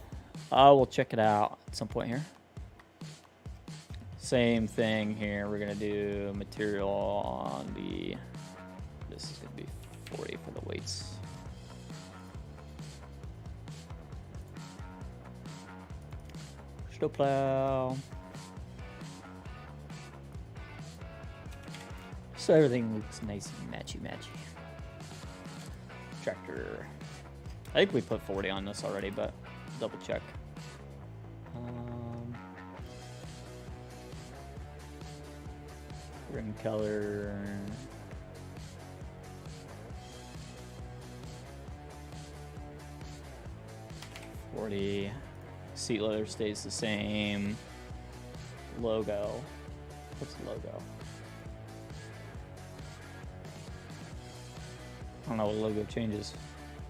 We'll check it out at some point here. Same thing here. We're gonna do material on the. This is gonna be 40 for the weights. Snowplow. So everything looks nice and matchy. Tractor. I think we put 40 on this already, but double check. Rim color. $40. Seat leather stays the same. Logo. What's the logo? I don't know what logo changes.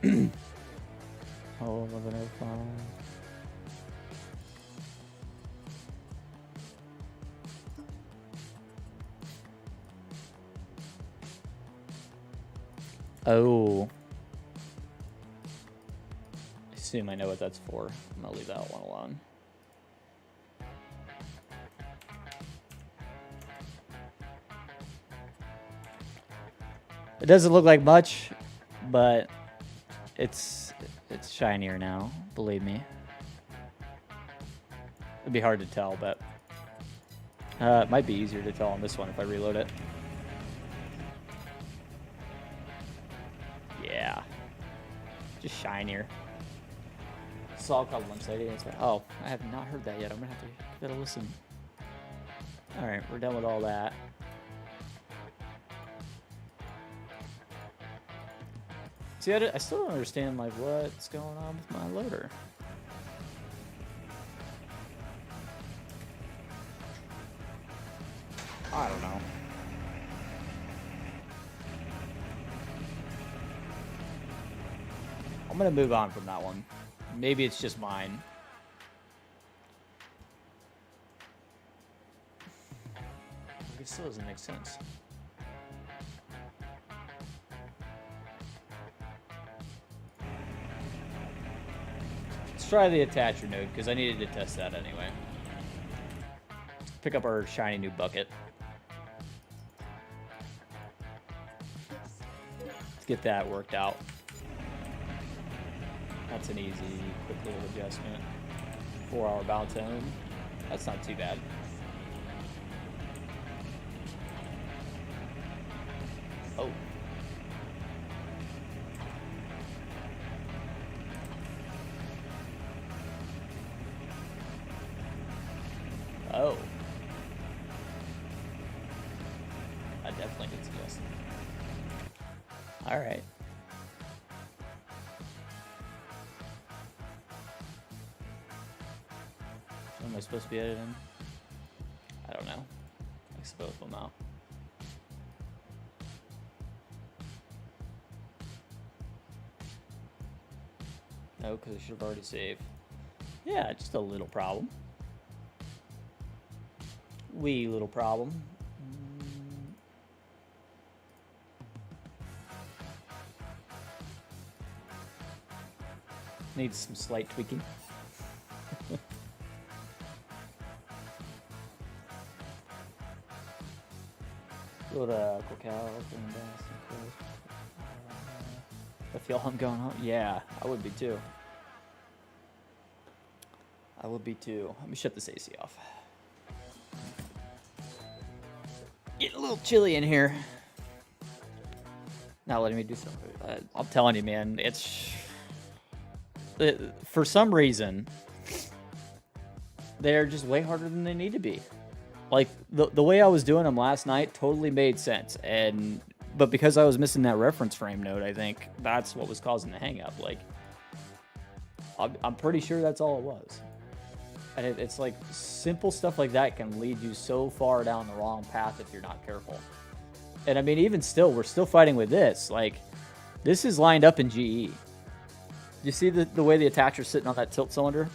Oh, 1105. Oh. I assume I know what that's for. I'm gonna leave that one alone. It doesn't look like much, but it's shinier now, believe me. It'd be hard to tell, but it might be easier to tell on this one if I reload it. Yeah. Just shinier. Saw a couple of them. Oh, I have not heard that yet. I'm gonna have to give it a listen. Alright, we're done with all that. See, I still don't understand, like, what's going on with my loader. I don't know. I'm gonna move on from that one. Maybe it's just mine. It still doesn't make sense. Let's try the attacher node, because I needed to test that anyway. Let's pick up our shiny new bucket. Let's get that worked out. That's an easy, quick little adjustment. 4-hour bounce tone. That's not too bad. Oh. Oh. I definitely did suggest it. All right. Am I supposed to be editing? I don't know. I suppose we'll know. No, because I should have already saved. Yeah, just a little problem. Wee little problem. Needs some slight tweaking. Go to I feel I'm going home. Yeah, I would be too. I would be too. Let me shut this AC off. Getting a little chilly in here. Not letting me do something. I'm telling you, man, it's for some reason they're just way harder than they need to be. Like the way I was doing them last night totally made sense, but because I was missing that reference frame node, I think that's what was causing the hang up. Like I'm pretty sure that's all it was. And it's like simple stuff like that can lead you so far down the wrong path if you're not careful. And I mean, even still, we're still fighting with this. Like, this is lined up in GE. You see the way the attacher's sitting on that tilt cylinder?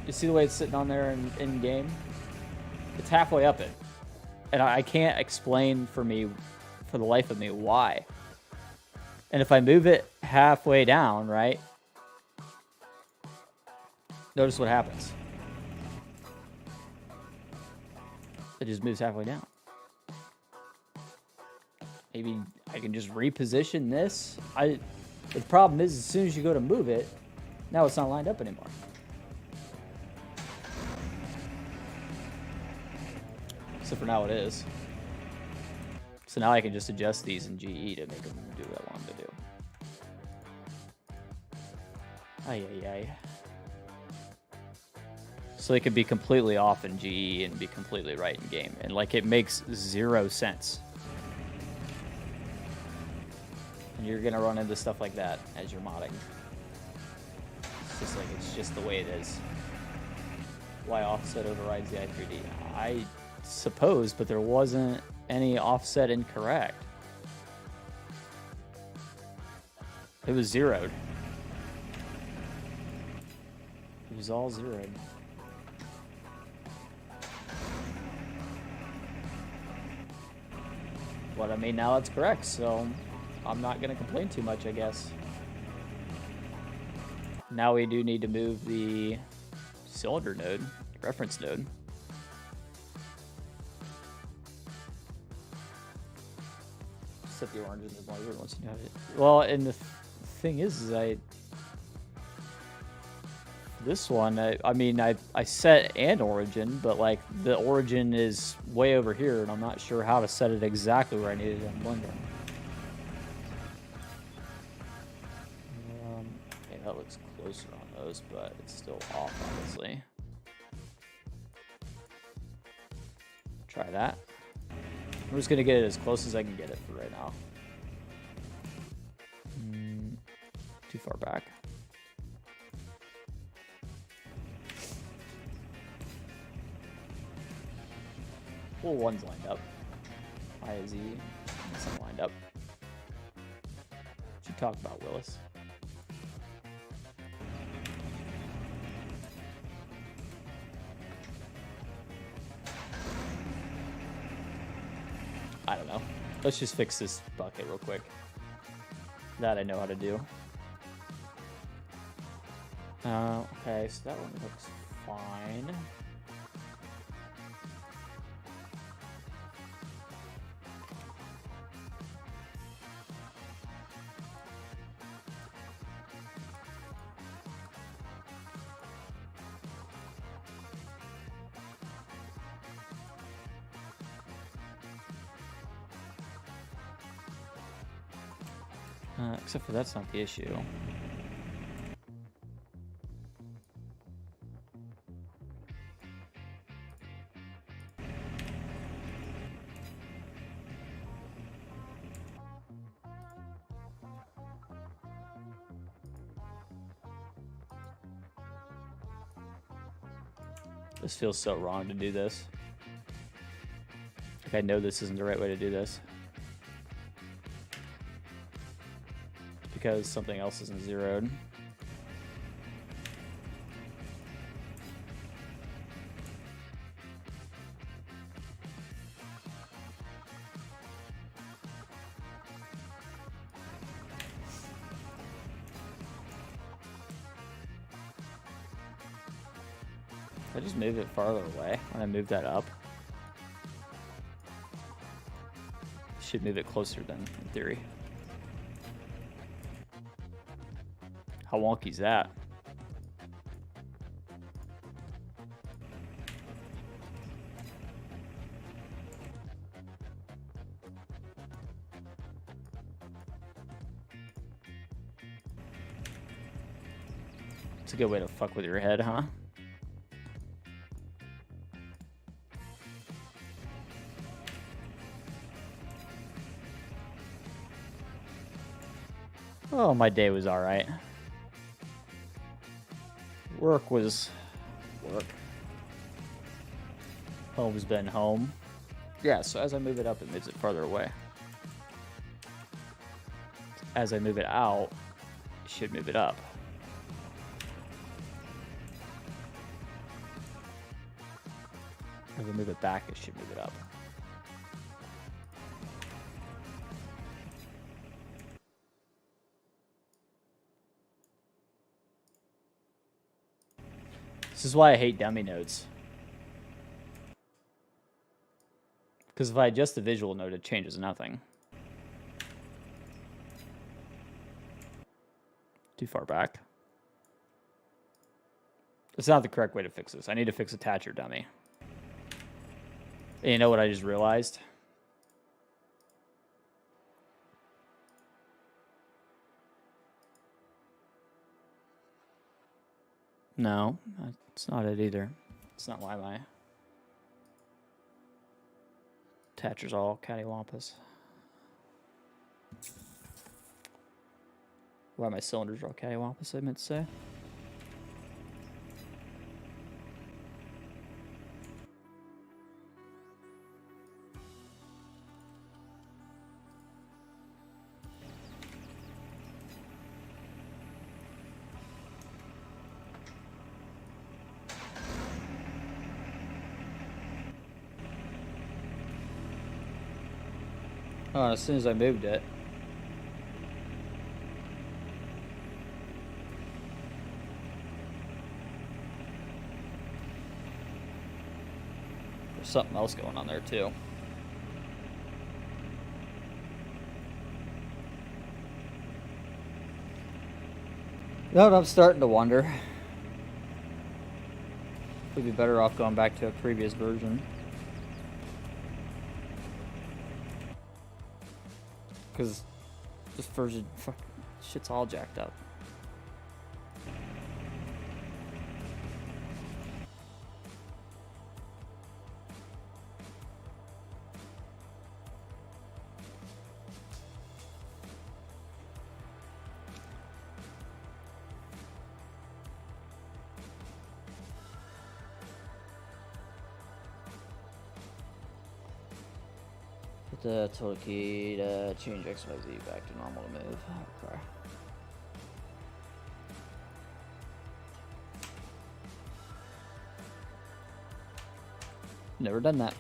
You see the way it's sitting on there in game? It's halfway up it. And I can't explain for the life of me, why. And if I move it halfway down, right? Notice what happens. It just moves halfway down. Maybe I can just reposition this. The problem is, as soon as you go to move it, now it's not lined up anymore. So for now it is. So now I can just adjust these in GE to make them do what I want them to do. Ay, ay, ay. So they could be completely off in GE and be completely right in game. And like, it makes zero sense. And you're gonna run into stuff like that as you're modding. It's just the way it is. Why offset overrides the i3D? I suppose, but there wasn't any offset incorrect. It was zeroed. It was all zeroed. But I mean, now it's correct, so I'm not going to complain too much, I guess. Now we do need to move the cylinder node, reference node. set the orange in the marker once you have it. Well, and the thing is this one, I mean, I set an origin, but like the origin is way over here, and I'm not sure how to set it exactly where I need it in Blender. Okay, that looks closer on those, but it's still off, obviously. Try that. I'm just gonna get it as close as I can get it for right now. Too far back. Well, one's lined up. I, Z, it's not lined up. What you talk about, Willis? I don't know. Let's just fix this bucket real quick. That I know how to do. Okay, so that one looks fine. Except for that's not the issue. This feels so wrong to do this. Like I know this isn't the right way to do this. Because something else isn't zeroed. I just moved it farther away when I moved that up. Should move it closer then, in theory. How wonky is that? It's a good way to fuck with your head, huh? Oh, my day was all right. Work was work. Home's been home. Yeah, so as I move it up, it moves it farther away. As I move it out, it should move it up. As I move it back, it should move it up. This is why I hate dummy nodes. Because if I adjust the visual node, it changes nothing. Too far back. It's not the correct way to fix this. I need to fix attach your dummy. And you know what I just realized? No, it's not it either. It's not why my attachers all cattywampus. Why my cylinders are all cattywampus, I meant to say. Oh, as soon as I moved it. There's something else going on there too. No, I'm starting to wonder. We'd be better off going back to a previous version. Because this version, fuck, shit's all jacked up. The total key to change XYZ back to normal to move. Okay. Never done that.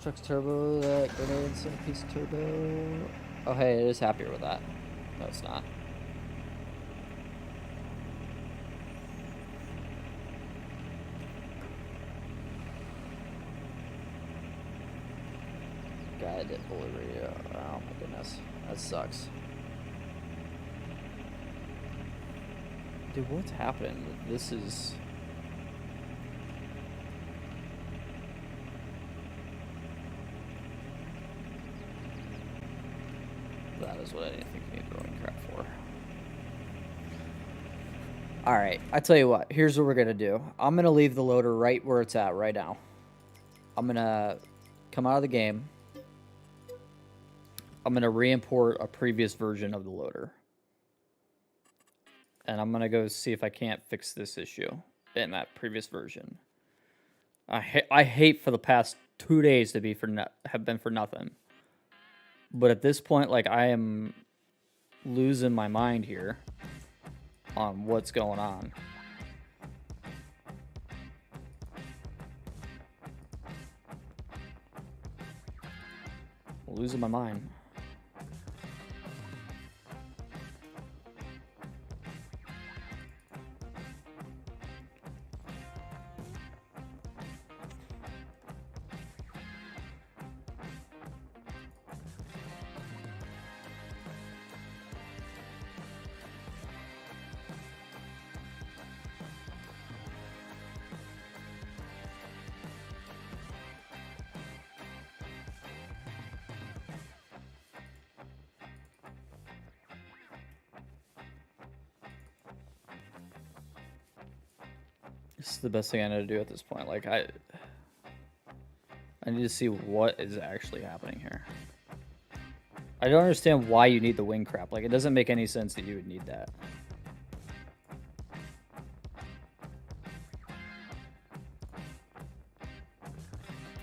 Truck's turbo, that grenade centerpiece turbo. Oh hey, it is happier with that. No, it's not. Guided bullet radio. Oh my goodness. That sucks. Dude, what's happening? This is... That is what I didn't think you need throwing crap for. Alright, I tell you what. Here's what we're going to do. I'm going to leave the loader right where it's at right now. I'm going to come out of the game. I'm going to re-import a previous version of the loader. And I'm going to go see if I can't fix this issue in that previous version. I hate for the past 2 days to be have been for nothing. But at this point, like, I am losing my mind here on what's going on. Losing my mind. This is the best thing I know to do at this point. Like, I need to see what is actually happening here. I don't understand why you need the wing crap. Like, it doesn't make any sense that you would need that.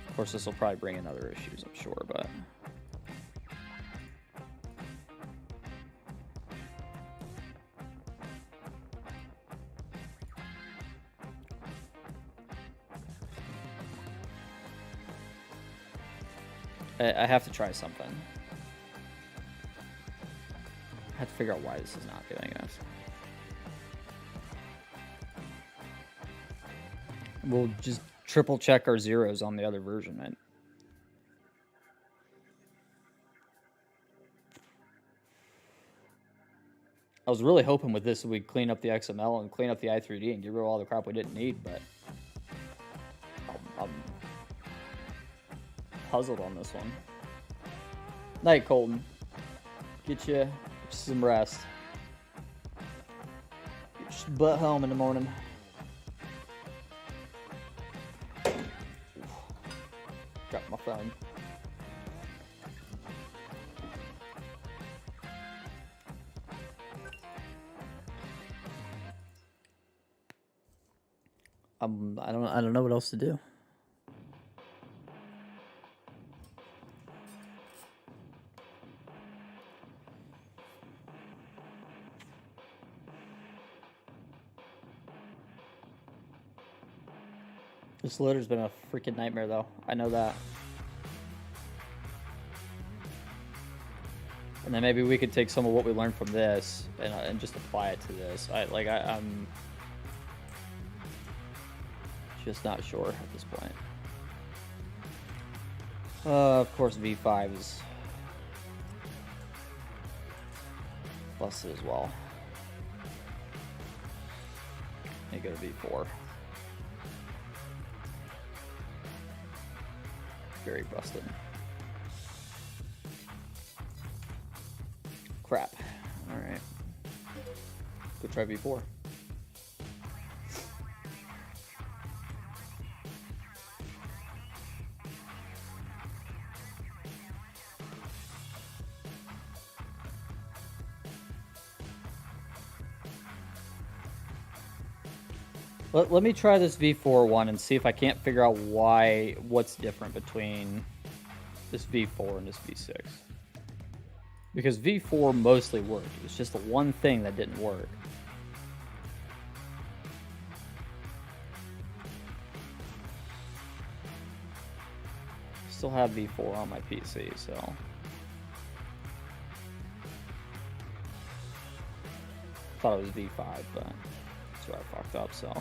Of course, this will probably bring in other issues, I'm sure, but... I have to try something. I have to figure out why this is not doing it. We'll just triple check our zeros on the other version, man. I was really hoping with this we'd clean up the XML and clean up the i3D and get rid of all the crap we didn't need, but I'm puzzled on this one. Night, Colton. Get you some rest. Get your butt home in the morning. Got my phone. I don't know what else to do. This loader's been a freaking nightmare, though. I know that. And then maybe we could take some of what we learned from this and just apply it to this. I'm just not sure at this point. Of course, V5 is busted as well. Let me go to V4. Very busted. Crap. Alright. Go try V4. Let me try this V4 one and see if I can't figure out what's different between this V4 and this V6. Because V4 mostly worked. It's just the one thing that didn't work. Still have V4 on my PC, so... thought it was V5, but that's where I fucked up, so...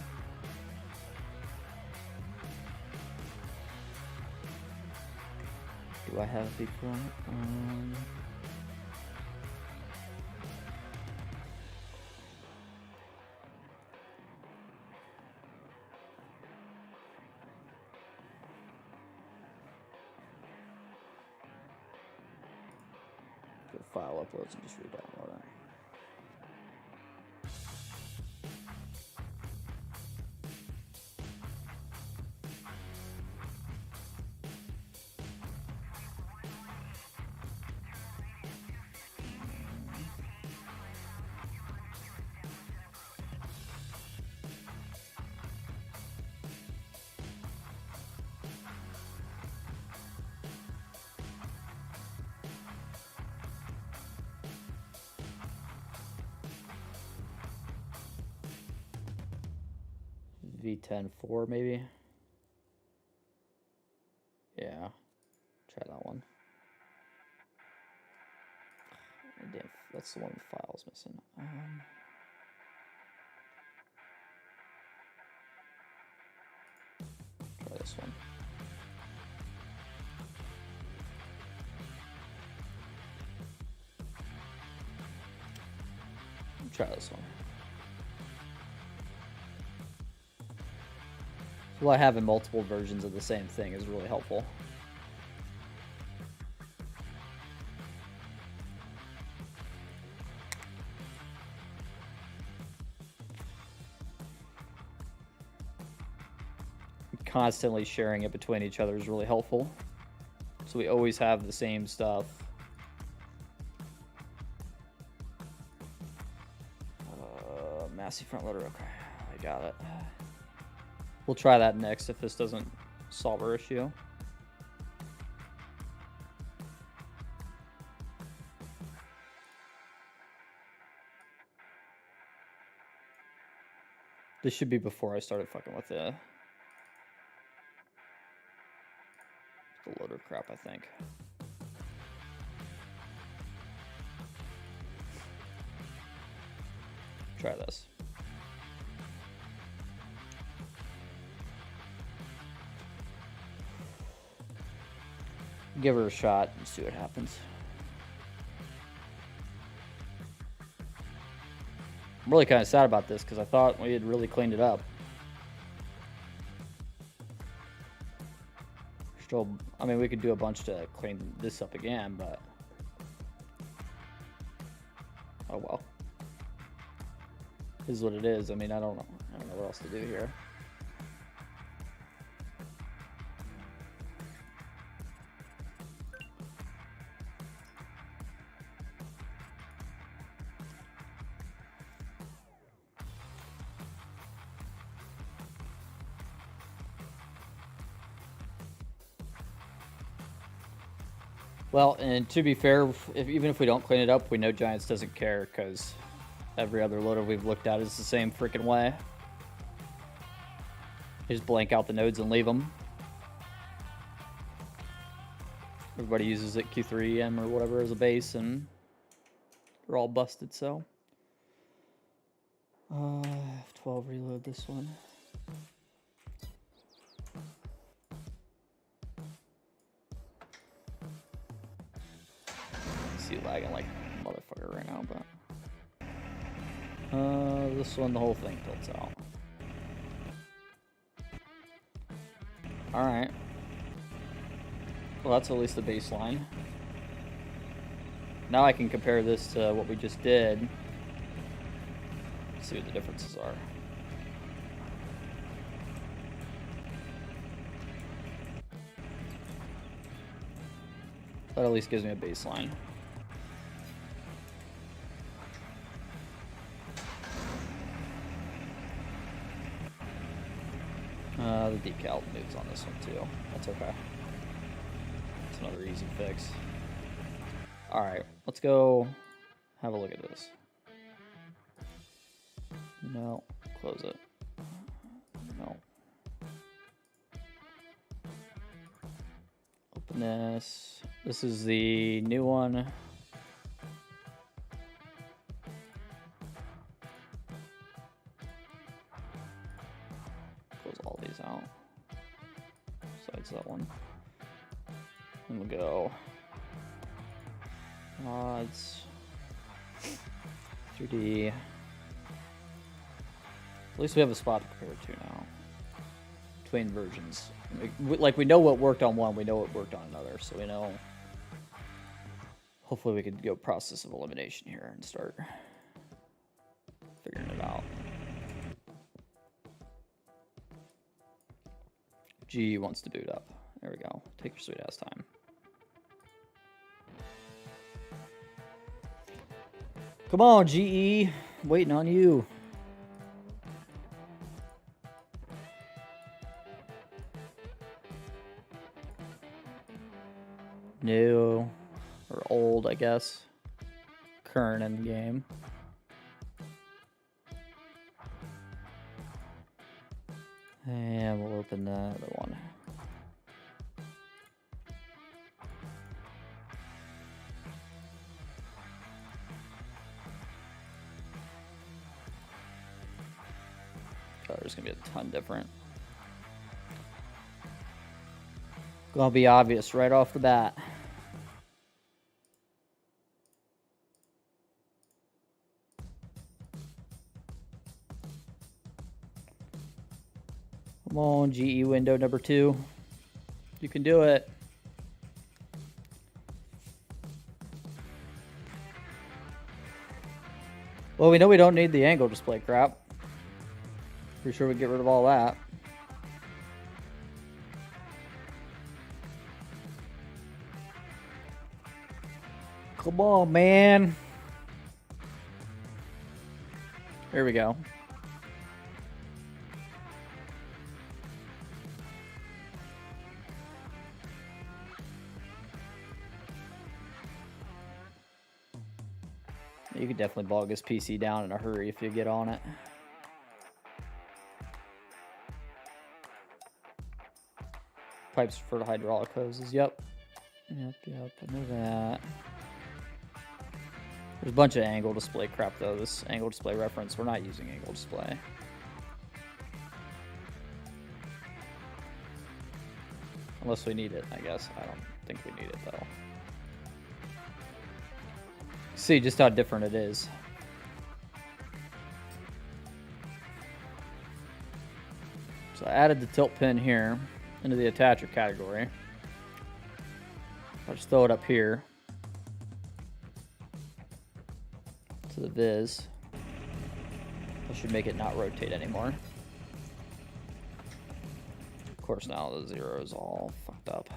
Do I have V4? Go file uploads and just re-download it. V10.4 maybe? Yeah, try that one. Damn, that's the one with files missing. Try this one. Try this one. So having multiple versions of the same thing is really helpful. Constantly sharing it between each other is really helpful. So we always have the same stuff. Massey front loader, okay, I got it. We'll try that next if this doesn't solve our issue. This should be before I started fucking with the loader crap, I think. Try this. Give her a shot and see what happens. I'm really kind of sad about this because I thought we had really cleaned it up. Still, I mean, we could do a bunch to clean this up again, but oh well. This is what it is. I mean, I don't know what else to do here. Well, and to be fair, even if we don't clean it up, we know Giants doesn't care because every other loader we've looked at is the same freaking way. Just blank out the nodes and leave them. Everybody uses it Q3M or whatever as a base, and they're all busted, so. F12 reload this one. but this one, the whole thing tilts out. Alright. Well, that's at least the baseline. Now I can compare this to what we just did. See what the differences are. That at least gives me a baseline. The decal moves on this one too. That's okay. That's another easy fix. Alright, let's go have a look at this. No, close it. No. Open this. This is the new one. Close all these out. Besides that one. And we'll go. Mods. 3D. At least we have a spot to compare it to now. Between versions. Like, we know what worked on one, we know what worked on another, so we know. Hopefully we could go process of elimination here and start figuring it out. G wants to boot up. There we go. Take your sweet ass time. Come on, GE. Waiting on you. New or old, I guess. Current in the game. And we'll open the other one. Oh, there's gonna be a ton different. Gonna be obvious right off the bat. Come on, GE window number 2. You can do it. Well, we know we don't need the angle display crap. Pretty sure we get rid of all that. Come on, man. There we go. You could definitely bog this PC down in a hurry if you get on it. Pipes for the hydraulic hoses. Yep. Yep, I know that. There's a bunch of angle display crap though. This angle display reference, we're not using angle display. Unless we need it, I guess. I don't think we need it though. See just how different it is. So I added the tilt pin here into the attacher category. I'll just throw it up here to the viz. I should make it not rotate anymore. Of course, now the 0 is all fucked up.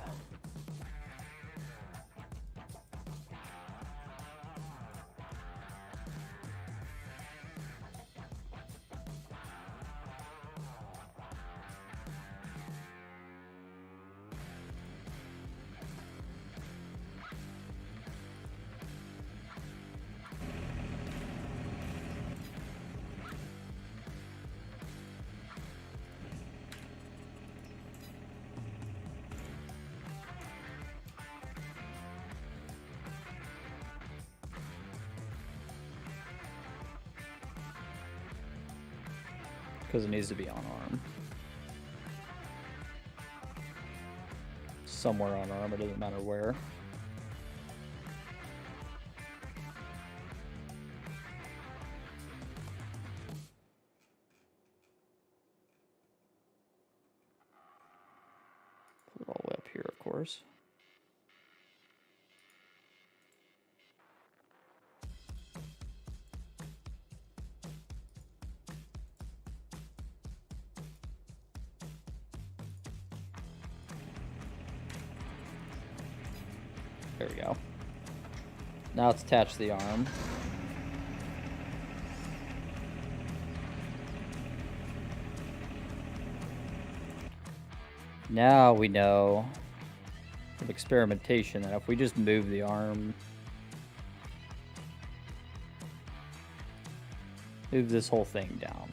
Because it needs to be on arm. Somewhere on arm, it doesn't matter where. course. There we go. Now it's attached to the arm. Now we know from experimentation that if we just move the arm, move this whole thing down.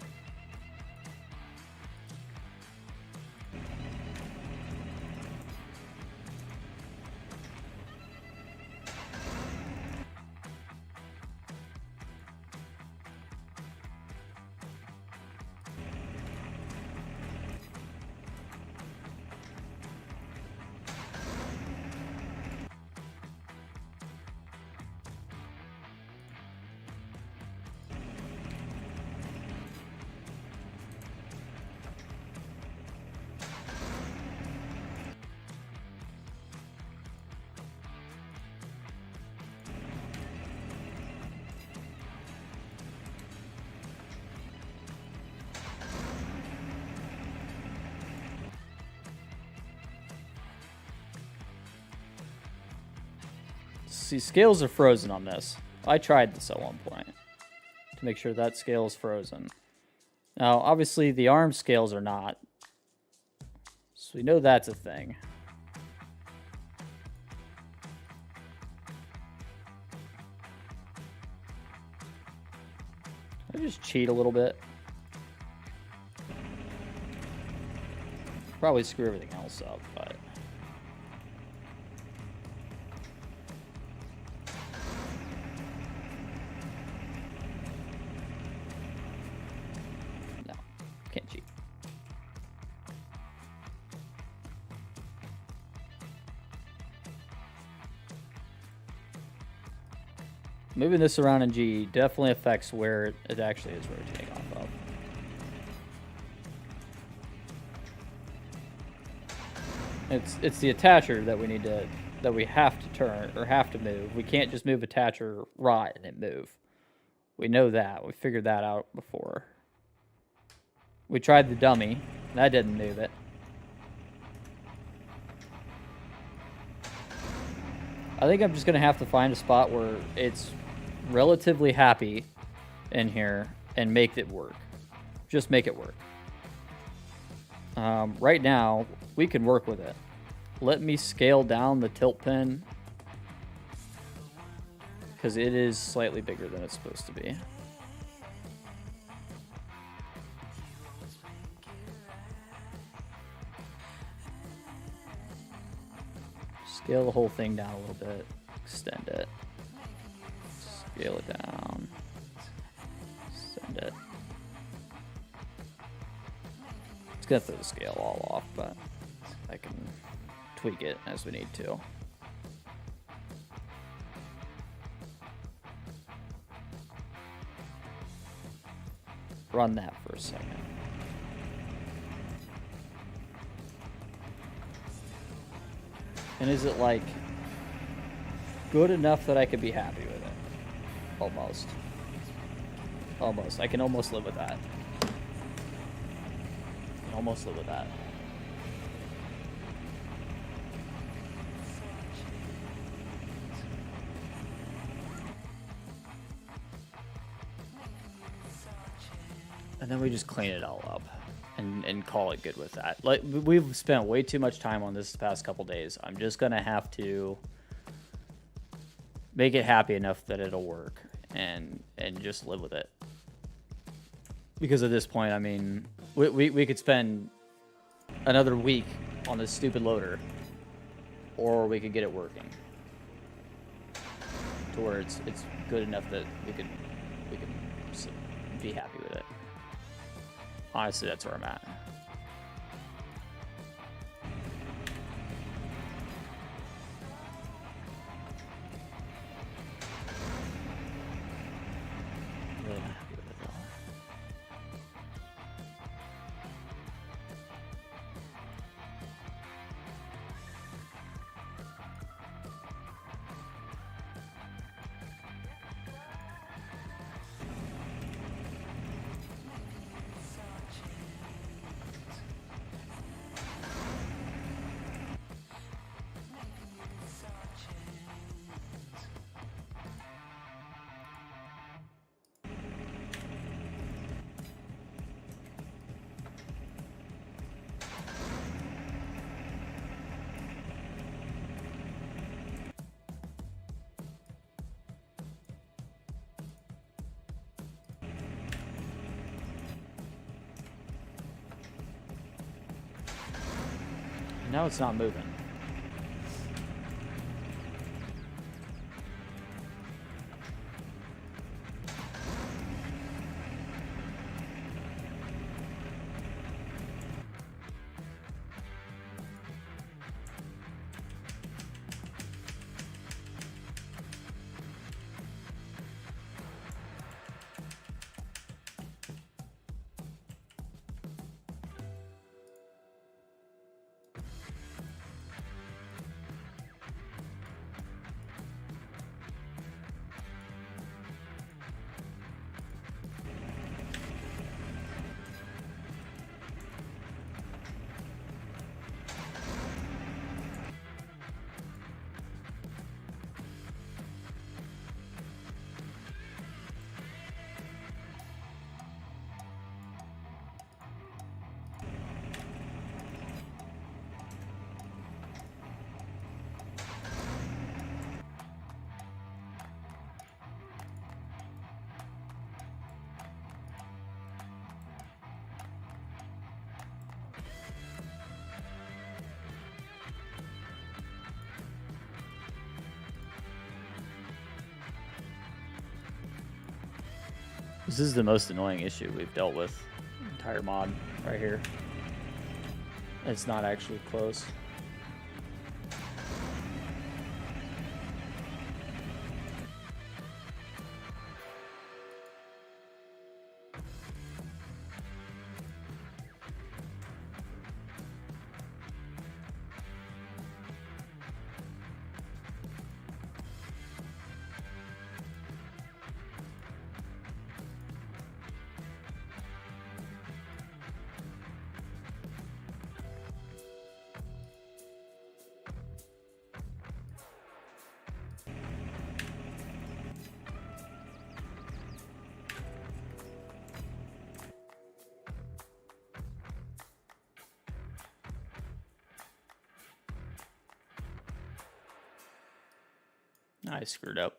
See, scales are frozen on this. I tried this at one point to make sure that scale is frozen. Now, obviously, the arm scales are not. So we know that's a thing. I just cheat a little bit. Probably screw everything else up, but... can't cheat. Moving this around in G definitely affects where it actually is rotating off of. It's the attacher that we need to we have to turn or have to move. We can't just move attacher right and it move. We know that. We figured that out before. We tried the dummy. That didn't move it. I think I'm just going to have to find a spot where it's relatively happy in here and make it work. Just make it work. Right now, we can work with it. Let me scale down the tilt pin because it is slightly bigger than it's supposed to be. Scale the whole thing down a little bit. Extend it. Scale it down. Extend it. It's gonna throw the scale all off, but I can tweak it as we need to. Run that for a second. And is it, like, good enough that I could be happy with it? Almost. Almost. I can almost live with that. I can almost live with that. And then we just clean it all up. And call it good with that. Like, we've spent way too much time on this the past couple days. I'm just gonna have to make it happy enough that it'll work and just live with it. Because at this point, I mean, we could spend another week on this stupid loader, or we could get it working to where it's good enough that we can be happy with it. Honestly, that's where I'm at. Really not happy with it though. Now it's not moving. This is the most annoying issue we've dealt with. Entire mod right here. It's not actually close. I screwed up.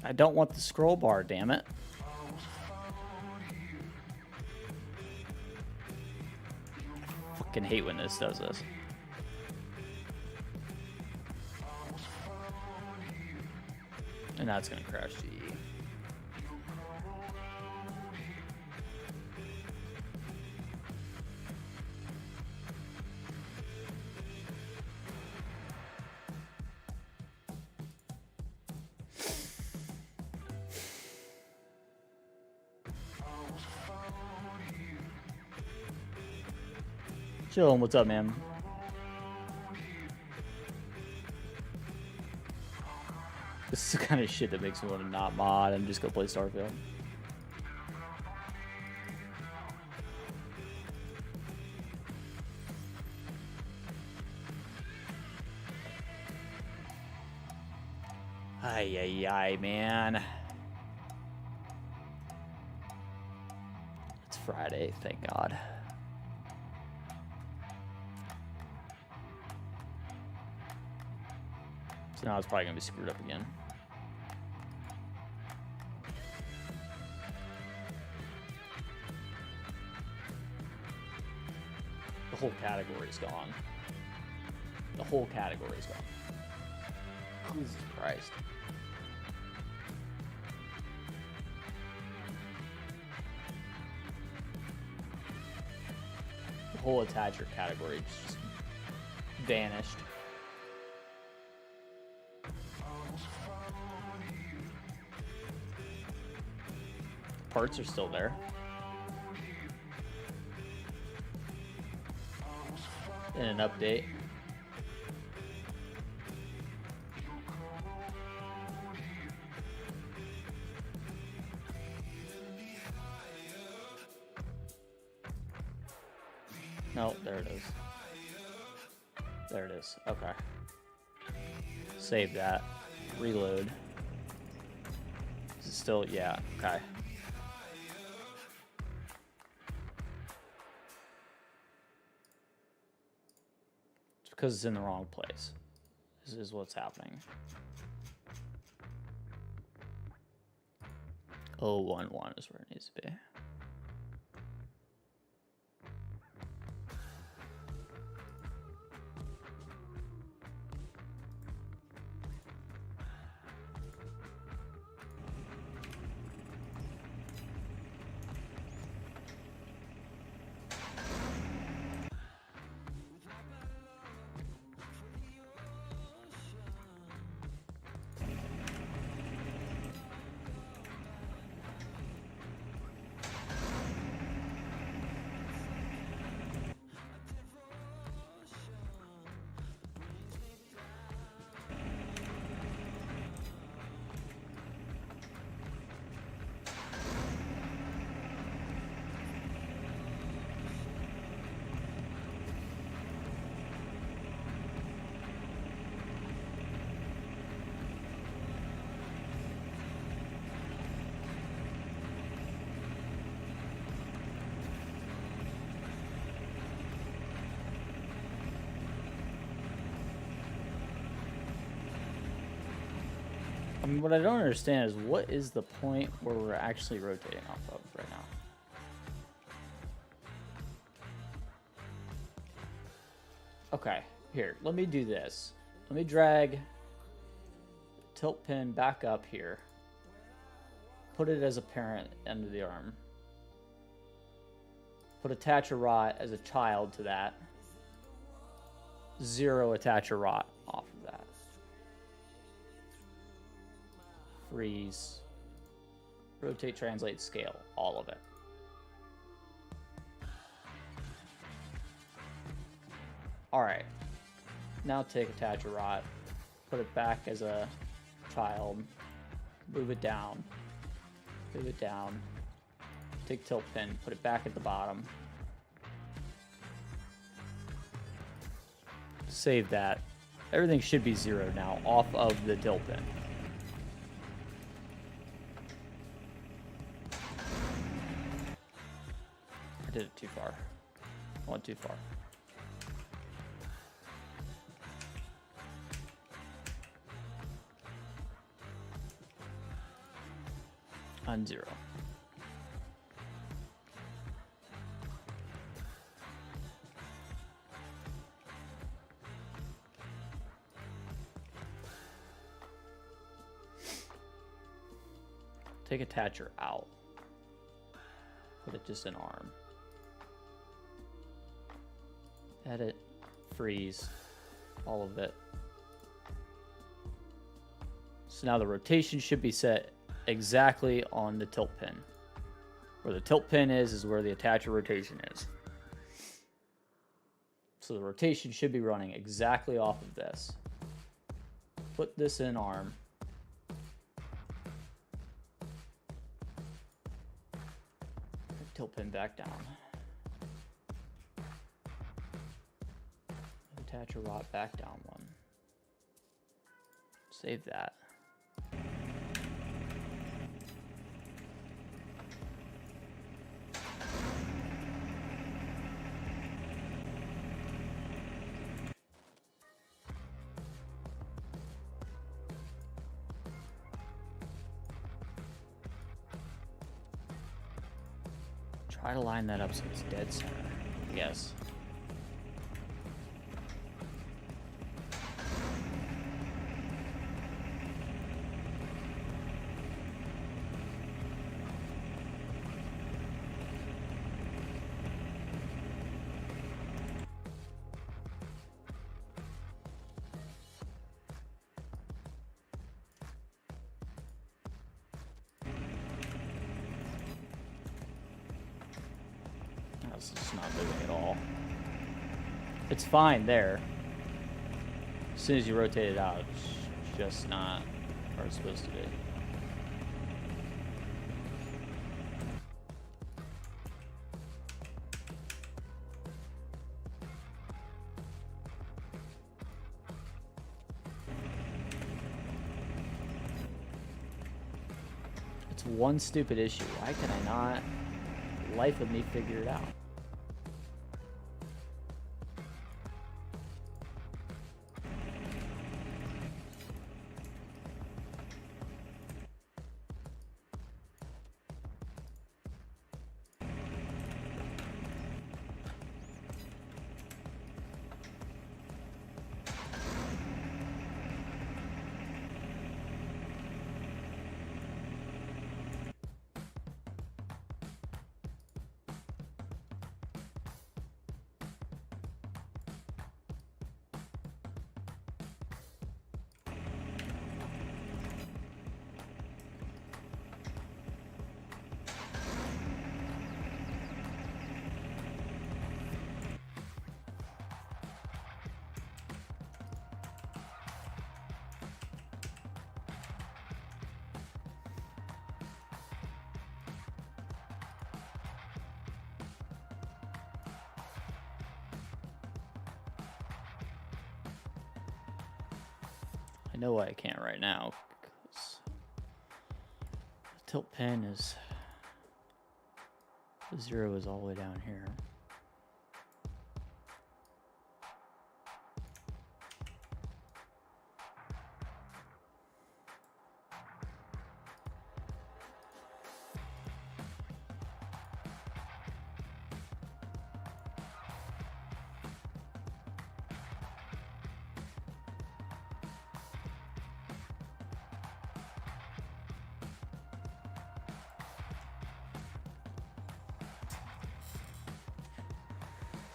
I don't want the scroll bar, damn it. Fucking hate when this does this. And now it's gonna crash GE. Chillin', what's up, man? This is the kind of shit that makes me want to not mod and just go play Starfield. Ay, ay, ay, man. It's Friday, thank God. So now it's probably gonna be screwed up again. The whole category is gone. The whole category is gone. Jesus Christ. The whole attacher category just vanished. Parts are still there. In an update. No, there it is. There it is. Okay. Save that. Reload. Is it still? Yeah. Okay. because it's in the wrong place. This is what's happening. 011 is where it needs to be. I mean, what I don't understand is what is the point where we're actually rotating off of right now? Okay, here, let me do this. Let me drag the tilt pin back up here. Put it as a parent end of the arm. Put attacher rot as a child to that. 0 attacher rot off of that. Freeze. Rotate, translate, scale. All of it. Alright. Now take attacher rot. Put it back as a child. Move it down. Move it down. Take tilt pin. Put it back at the bottom. Save that. Everything should be 0 now off of the tilt pin. I did it too far. I went too far. On 0. Take attacher out. Put it just in arm. Edit, freeze, all of it. So now the rotation should be set exactly on the tilt pin. Where the tilt pin is where the attacher rotation is. So the rotation should be running exactly off of this. Put this in arm. Tilt pin back down. Attacher rot back down one. Save that. Try to line that up so it's dead center. Yes. This is not moving at all. It's fine there. As soon as you rotate it out, it's just not where it's supposed to be. It's one stupid issue. Why can I not, life of me, figure it out? know why I can't right now, because the tilt pin is, the 0 is all the way down here.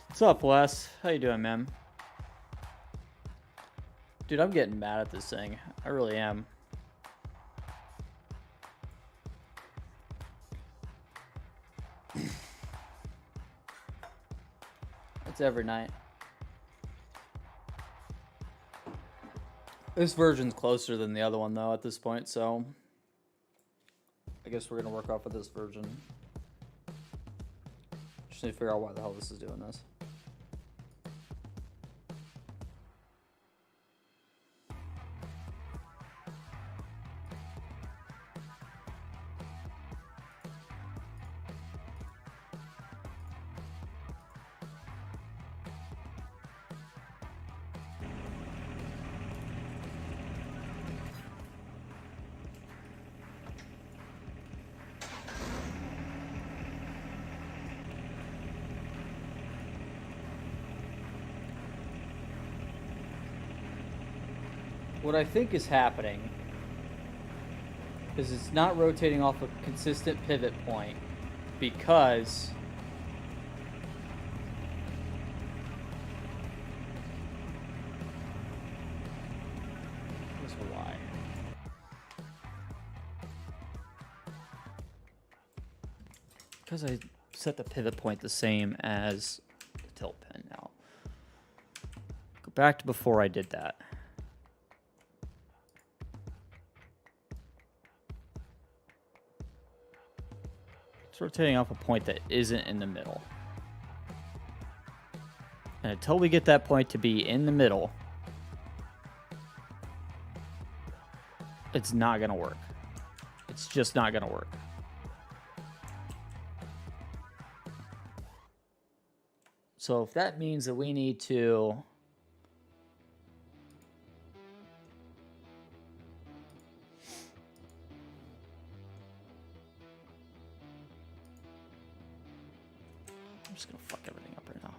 What's up, Wes? How you doing, man? Dude, I'm getting mad at this thing. I really am. It's every night. This version's closer than the other one, though, at this point, so I guess we're going to work off of this version. Just need to figure out why the hell this is doing this. What I think is happening is it's not rotating off a consistent pivot point because here's why. Because I set the pivot point the same as the tilt pin now. Go back to before I did that. It's rotating off a point that isn't in the middle. And until we get that point to be in the middle, it's not going to work. It's just not going to work. So if that means that we need to I'm just gonna fuck everything up right now.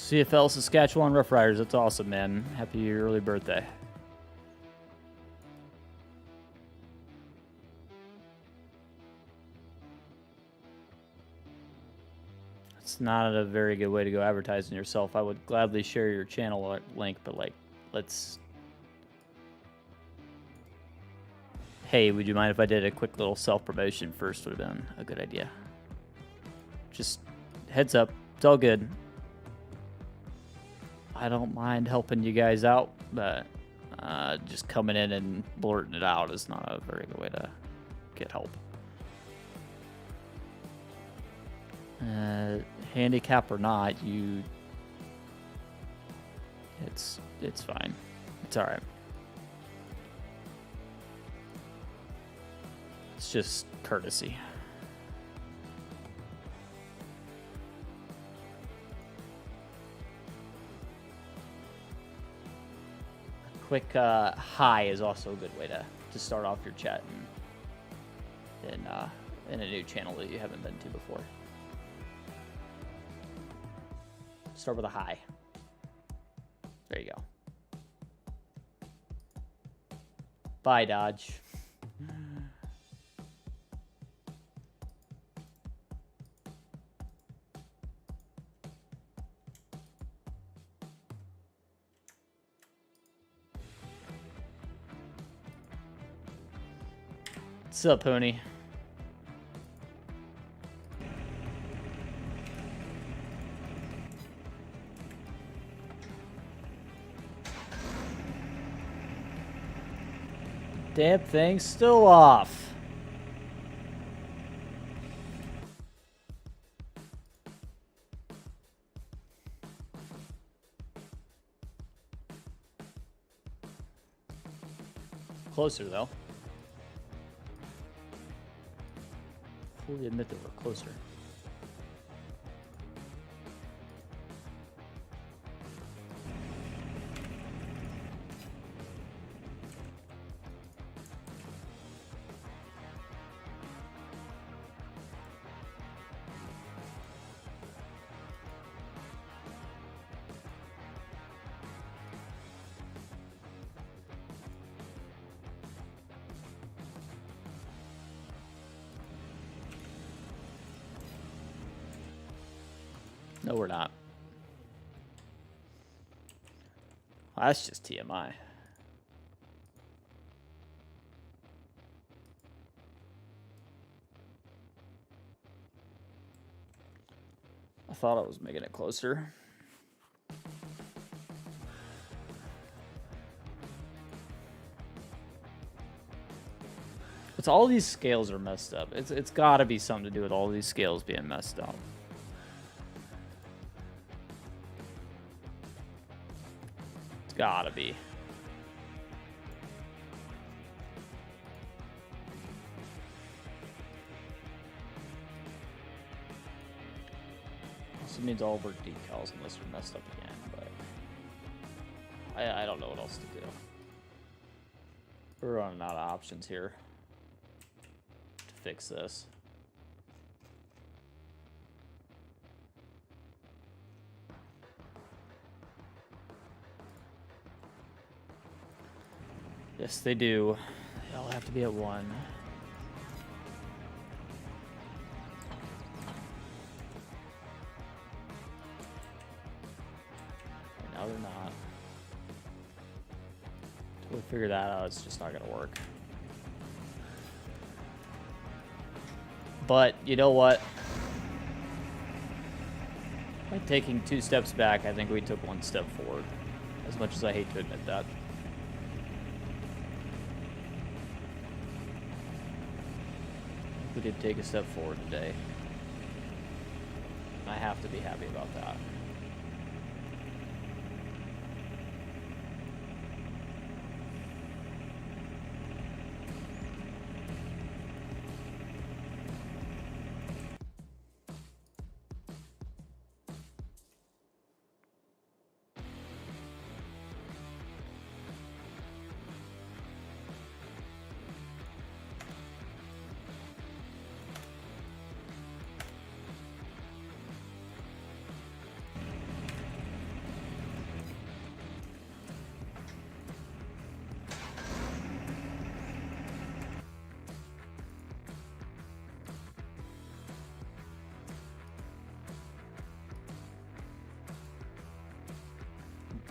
CFL Saskatchewan Rough Riders, that's awesome, man. Happy early birthday. It's not a very good way to go advertising yourself. I would gladly share your channel link, but like, let's... Hey, would you mind if I did a quick little self-promotion first? Would have been a good idea. Just heads up, it's all good. I don't mind helping you guys out, but just coming in and blurting it out is not a very good way to get help. Handicap or not, it's fine. It's all right. It's just courtesy. Quick hi is also a good way to start off your chat in a new channel that you haven't been to before. Start with a hi. There you go. Bye, Dodge. What's up, Pony? Damn thing's still off. Closer, though. Fully admit that we're closer. No, we're not. Well, that's just TMI. I thought I was making it closer. It's all these scales are messed up. It's got to be something to do with all these scales being messed up. Gotta be. This means all of our decals unless we're messed up again, but I don't know what else to do. We're running out of options here to fix this. Yes, they do. They all have to be at 1. Now they're not. Until we figure that out, it's just not going to work. But, you know what? By taking 2 steps back, I think we took 1 step forward. As much as I hate to admit that. We did take a step forward today. I have to be happy about that.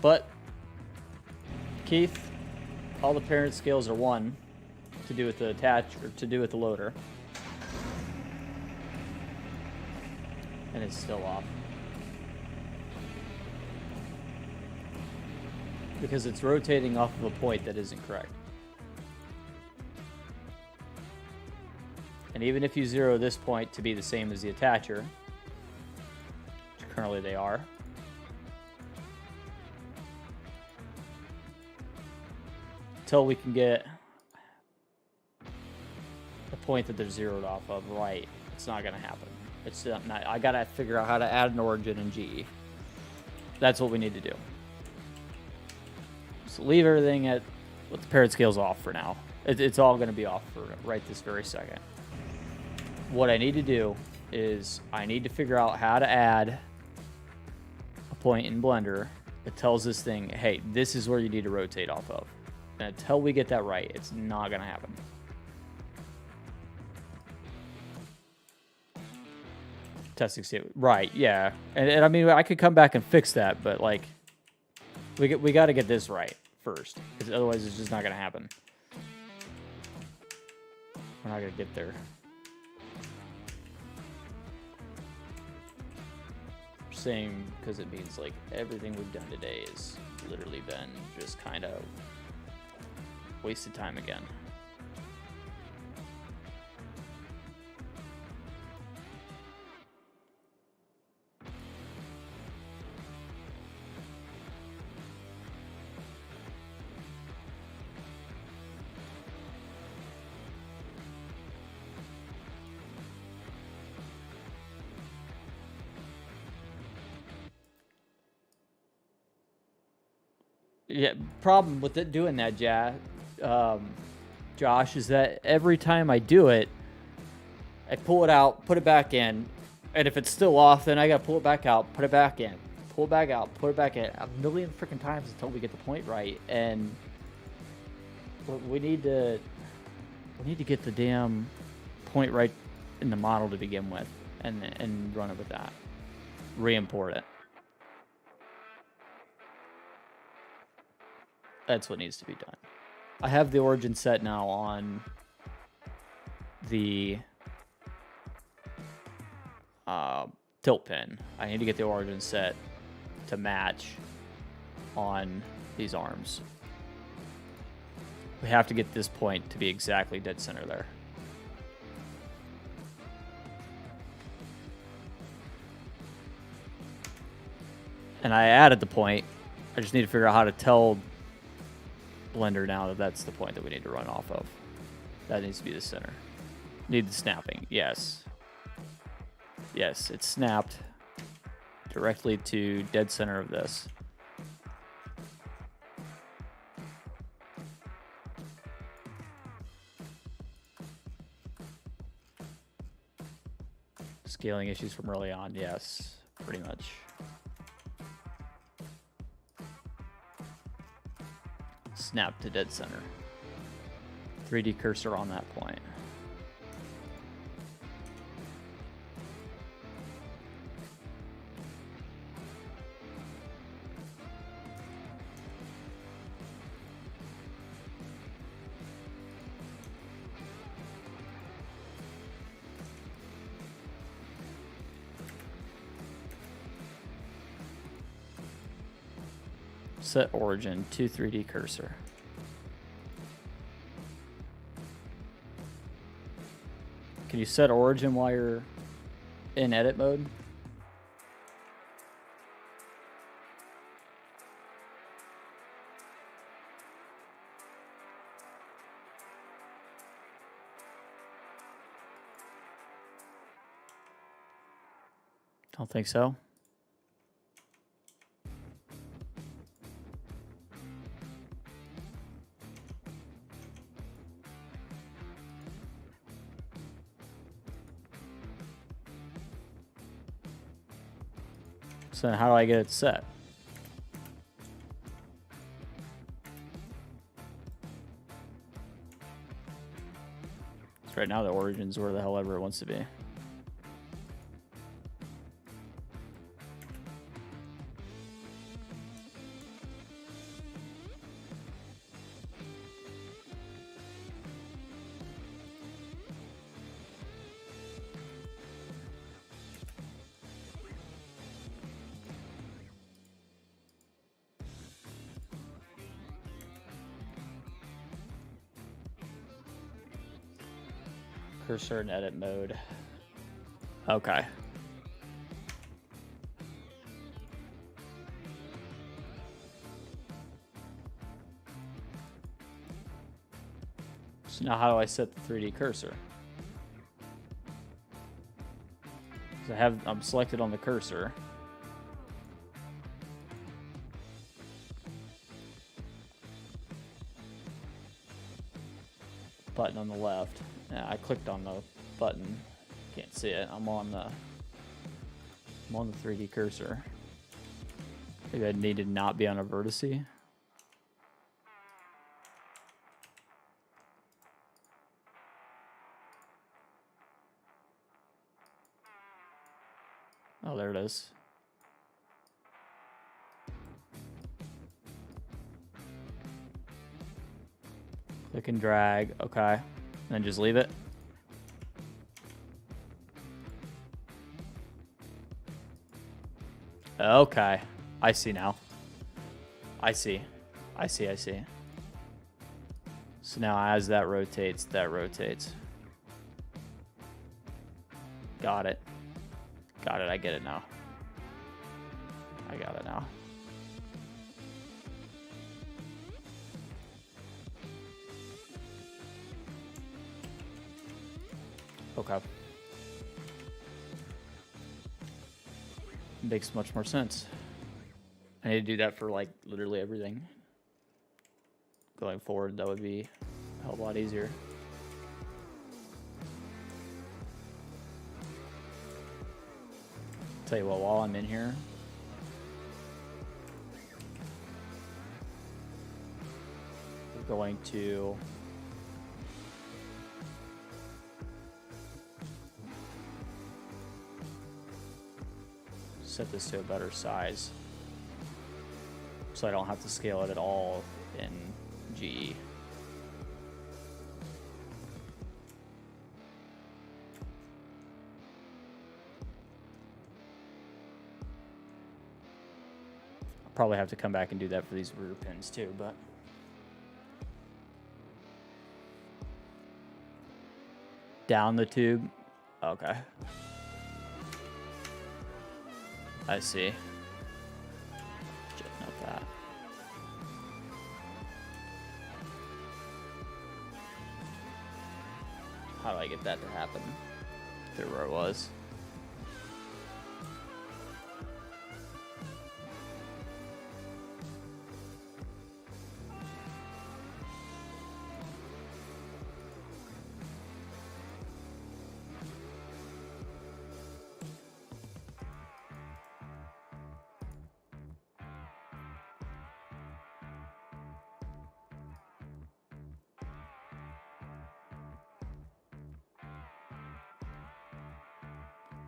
But, Keith, all the parent scales are 1 to do with the attach, or to do with the loader. And it's still off. Because it's rotating off of a point that isn't correct. And even if you zero this point to be the same as the attacher, which currently they are, until we can get a point that they're zeroed off of right, it's not going to happen. It's not. I got to figure out how to add an origin in GE. That's what we need to do. So leave everything at with the parent scales off for now. It's all going to be off for right this very second. What I need to do is I need to figure out how to add a point in Blender that tells this thing, hey, this is where you need to rotate off of. And until we get that right, it's not going to happen. Testing state. Right, yeah. And I mean, I could come back and fix that, but like, we got to get this right first. Because otherwise, it's just not going to happen. We're not gonna get there. Same, because it means like everything we've done today has literally been just kind of wasted time again. Yeah, problem with it doing that, Josh, is that every time I do it, I pull it out, put it back in, and if it's still off, then I gotta pull it back out, put it back in, pull it back out, put it back in a million freaking times until we get the point right. And we need to get the damn point right in the model to begin with, and run it with that. Re-import it. That's what needs to be done. I have the origin set now on the tilt pin. I need to get the origin set to match on these arms. We have to get this point to be exactly dead center there. And I added the point. I just need to figure out how to tell Blender now that that's the point that we need to run off of. That needs to be the center. Need the snapping. Yes. Yes, it's snapped directly to dead center of this. Scaling issues from early on. Yes, pretty much. Snap to dead center. 3D cursor on that point. Set origin to 3D cursor. Can you set origin while you're in edit mode? Don't think so. So how do I get it set? So right now the origin's where the hell ever it wants to be. Cursor in edit mode. Okay. So now how do I set the 3D cursor? So I'm selected on the cursor. Button on the left. Yeah, I clicked on the button. Can't see it. I'm on the 3D cursor. Maybe I need to not be on a vertice. Oh, there it is. Click and drag. Okay. And then just leave it. Okay. I see now. I see. I see, I see. So now as that rotates, that rotates. Got it. Got it, I get it now. I got it now. Okay. Makes much more sense. I need to do that for like literally everything. Going forward, that would be a hell of a lot easier. Tell you what, while I'm in here, we're going to set this to a better size so I don't have to scale it at all in GE. I'll probably have to come back and do that for these rear pins too, but down the tube. Okay. I see. Just note that. How do I get that to happen? There where it was.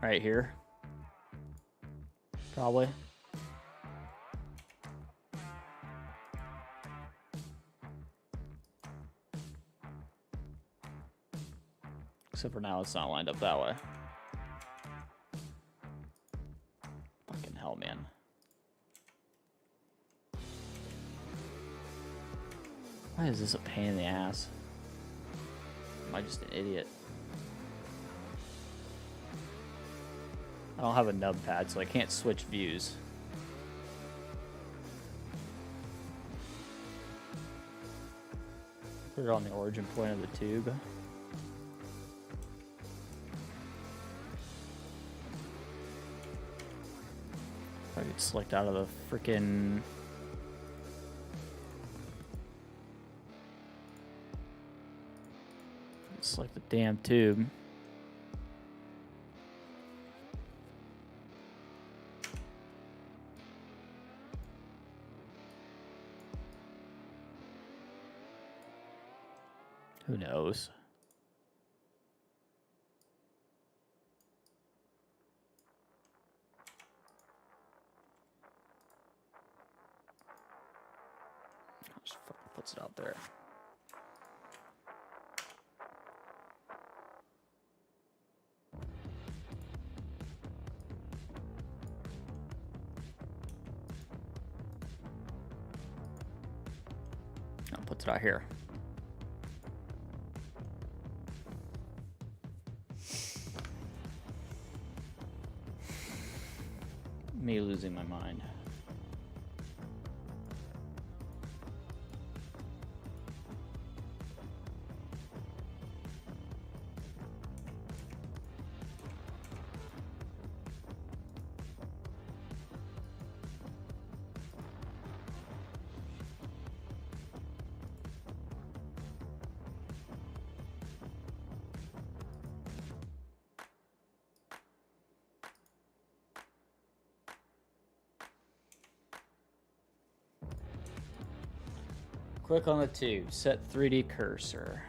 Right here. Probably. Except for now, it's not lined up that way. Fucking hell, man. Why is this a pain in the ass? Am I just an idiot? I don't have a nub pad, so I can't switch views. Put it on the origin point of the tube. I get slicked out of the frickin' it's like the damn tube. Who knows? Just fucking puts it out there. Now puts it out here. Me losing my mind. Click on the tube, set 3D cursor.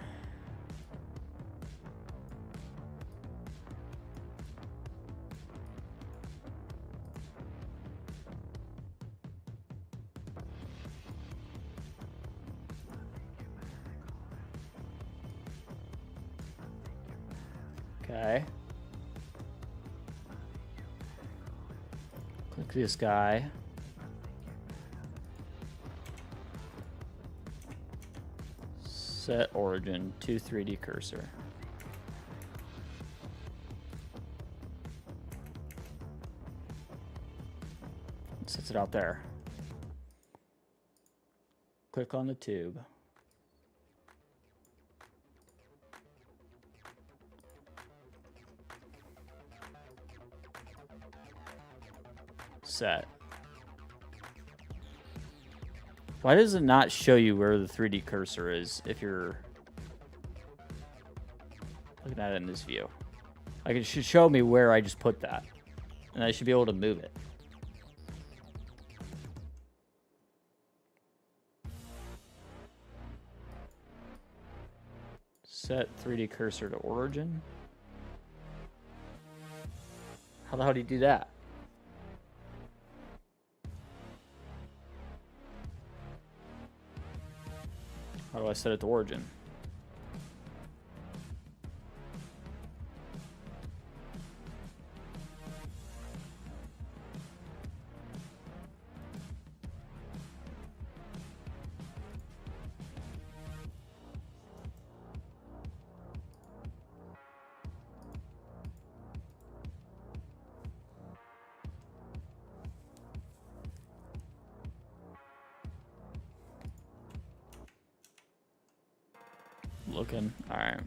Okay. Click Look at this guy. Set origin to 3D cursor. It sets it out there. Click on the tube. Set. Why does it not show you where the 3D cursor is if you're looking at it in this view? Like, it should show me where I just put that, and I should be able to move it. Set 3D cursor to origin. How the hell do you do that? How do I set it to origin? Looking. All right.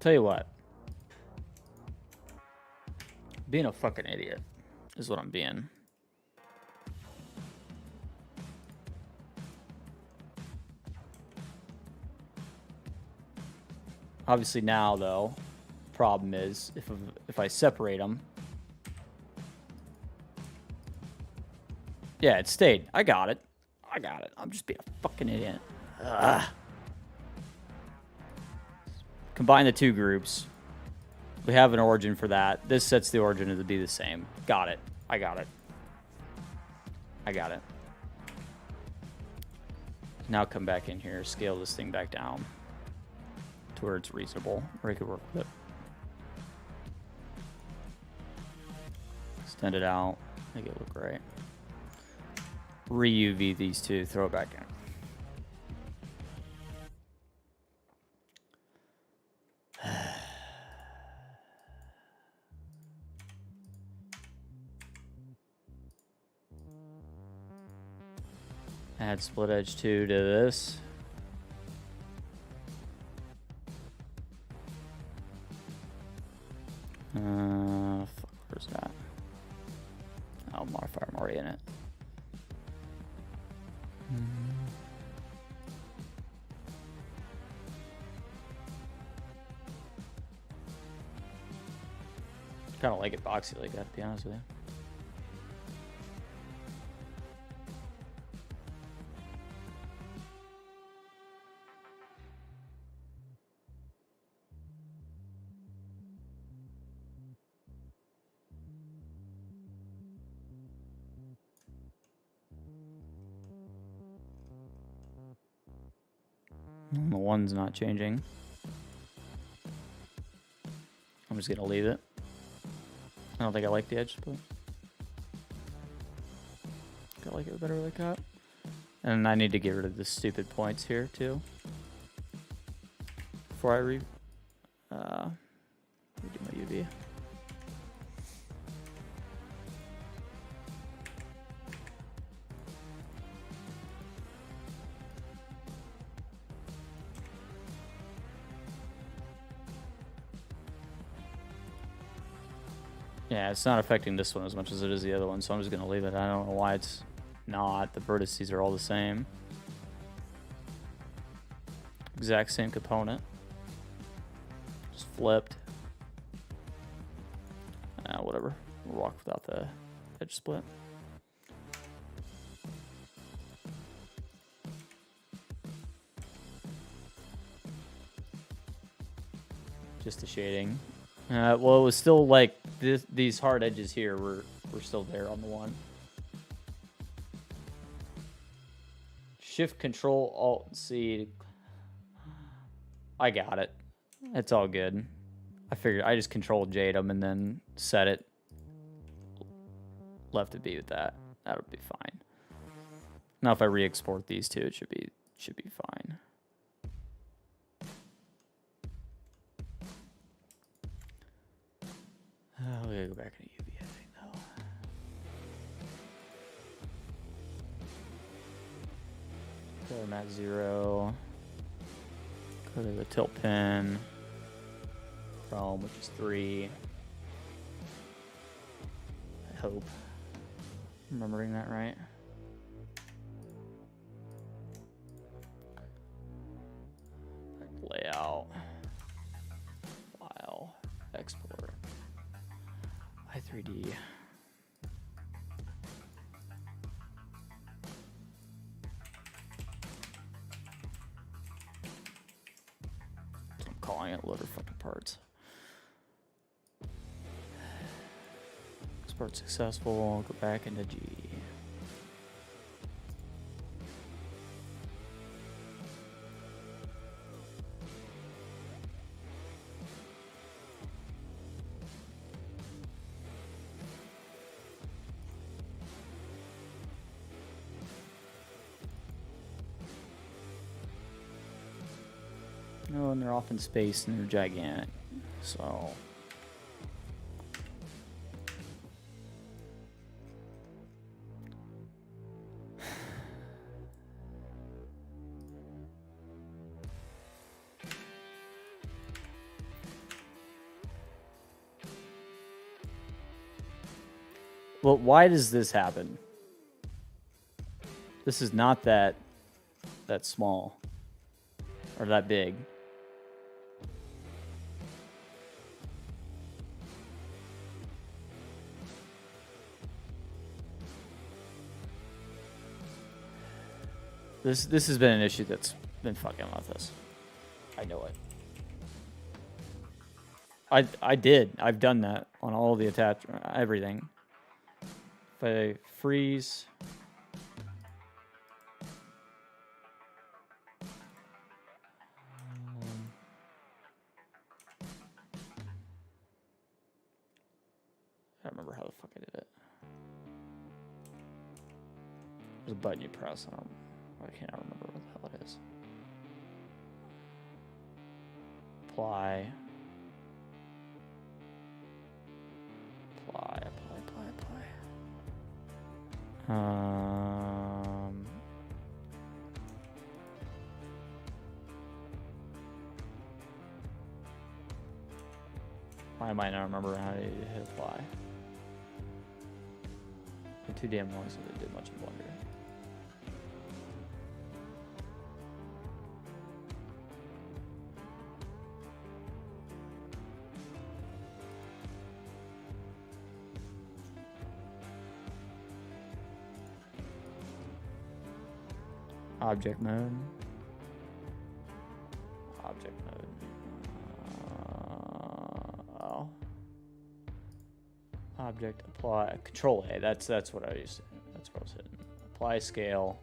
Tell you what. Being a fucking idiot is what I'm being. Obviously now, though, problem is if I separate them. Yeah, it stayed. I got it. I got it. I'm just being a fucking idiot. Ugh. Combine the two groups. We have an origin for that. This sets the origin to be the same. Got it. I got it. I got it. Now come back in here, scale this thing back down to where it's reasonable, where I could work with it. Extend it out, make it look right. Re-UV these two, throw it back in. Add split edge 2 to this. Fuck, where's that? Oh, modifier, I'm already in it. Kind of like it boxy like that, to be honest with you. The one's not changing. I'm just gonna leave it. I don't think I like the edge split. I like it better like that. And I need to get rid of the stupid points here too. Before I redo my UV. Yeah, it's not affecting this one as much as it is the other one, so I'm just going to leave it. I don't know why it's not. The vertices are all the same. Exact same component. Just flipped. Whatever. We'll walk without the edge split. Just the shading. Well, it was still like these hard edges here were still there on the one. Shift Control Alt C. I got it. It's all good. I figured I just Control J'd them and then set it. Left it be with that. That'll be fine. Now if I re-export these two, it should be fine. We gotta go back into UV, I think, though. Color mat 0. Go to the tilt pin. Chrome, which is 3. I hope. Remembering that right. Layout. File. Export. i3D. I'm calling it loader fucking parts. Export successful. Go back into G. No, and they're off in space and they're gigantic. So well, why does this happen? This is not that small or that big. This has been an issue that's been fucking with us. I know it. I did. I've done that on all the attachment, everything. If I freeze. I don't remember how the fuck I did it. There's a button you press on. I can't remember what the hell it is. Apply. Apply. Why am I not remembering how to hit apply? They're too damn long, so they did much in Blender. Object mode. Object mode. Oh. Object apply. Control A. That's what I used to. That's what I was hitting. Apply scale.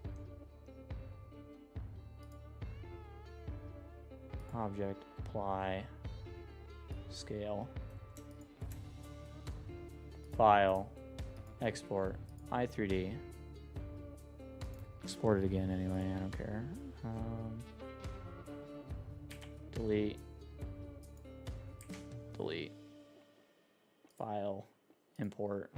Object apply scale. File. Export. i3D. Export it again anyway, I don't care. Delete. Delete. File. Import.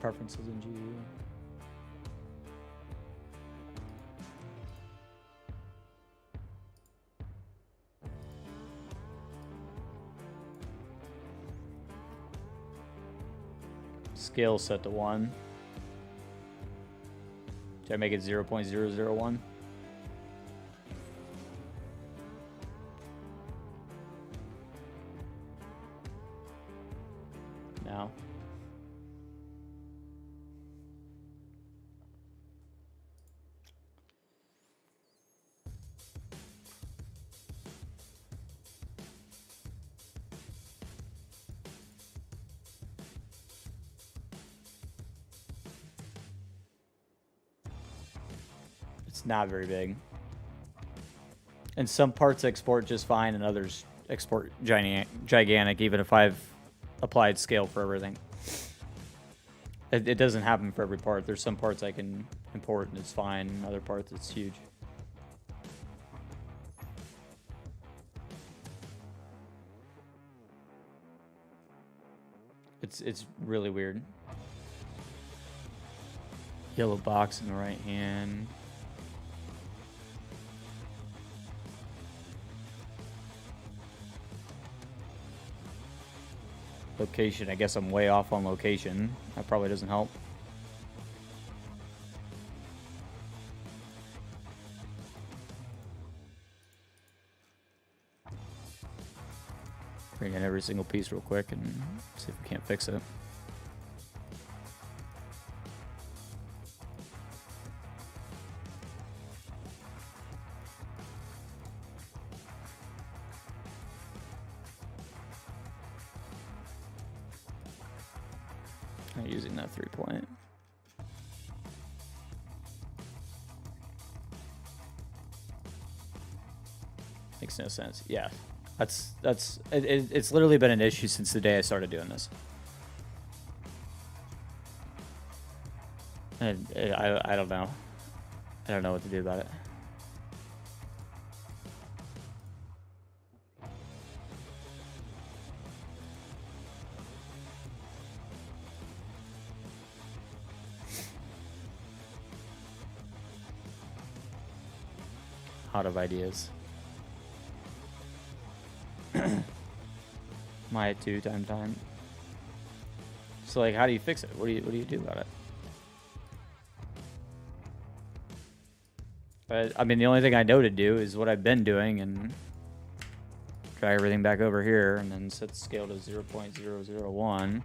preferences in GU. Scale set to 1. Should I make it 0.001? No. It's not very big. And some parts export just fine and others export gigantic, even if I've applied scale for everything. It doesn't happen for every part. There's some parts I can import and it's fine, and other parts it's huge. It's really weird. Yellow box in the right hand. Location, I guess I'm way off on location. That probably doesn't help. Bring in every single piece real quick and see if we can't fix it. I'm using that 3-point. Makes no sense. Yeah. It's literally been an issue since the day I started doing this. And I don't know. I don't know what to do about it. Out of ideas. My 2 time. So like, how do you fix it? What do you do about it? I mean, the only thing I know to do is what I've been doing and drag everything back over here and then set the scale to 0.001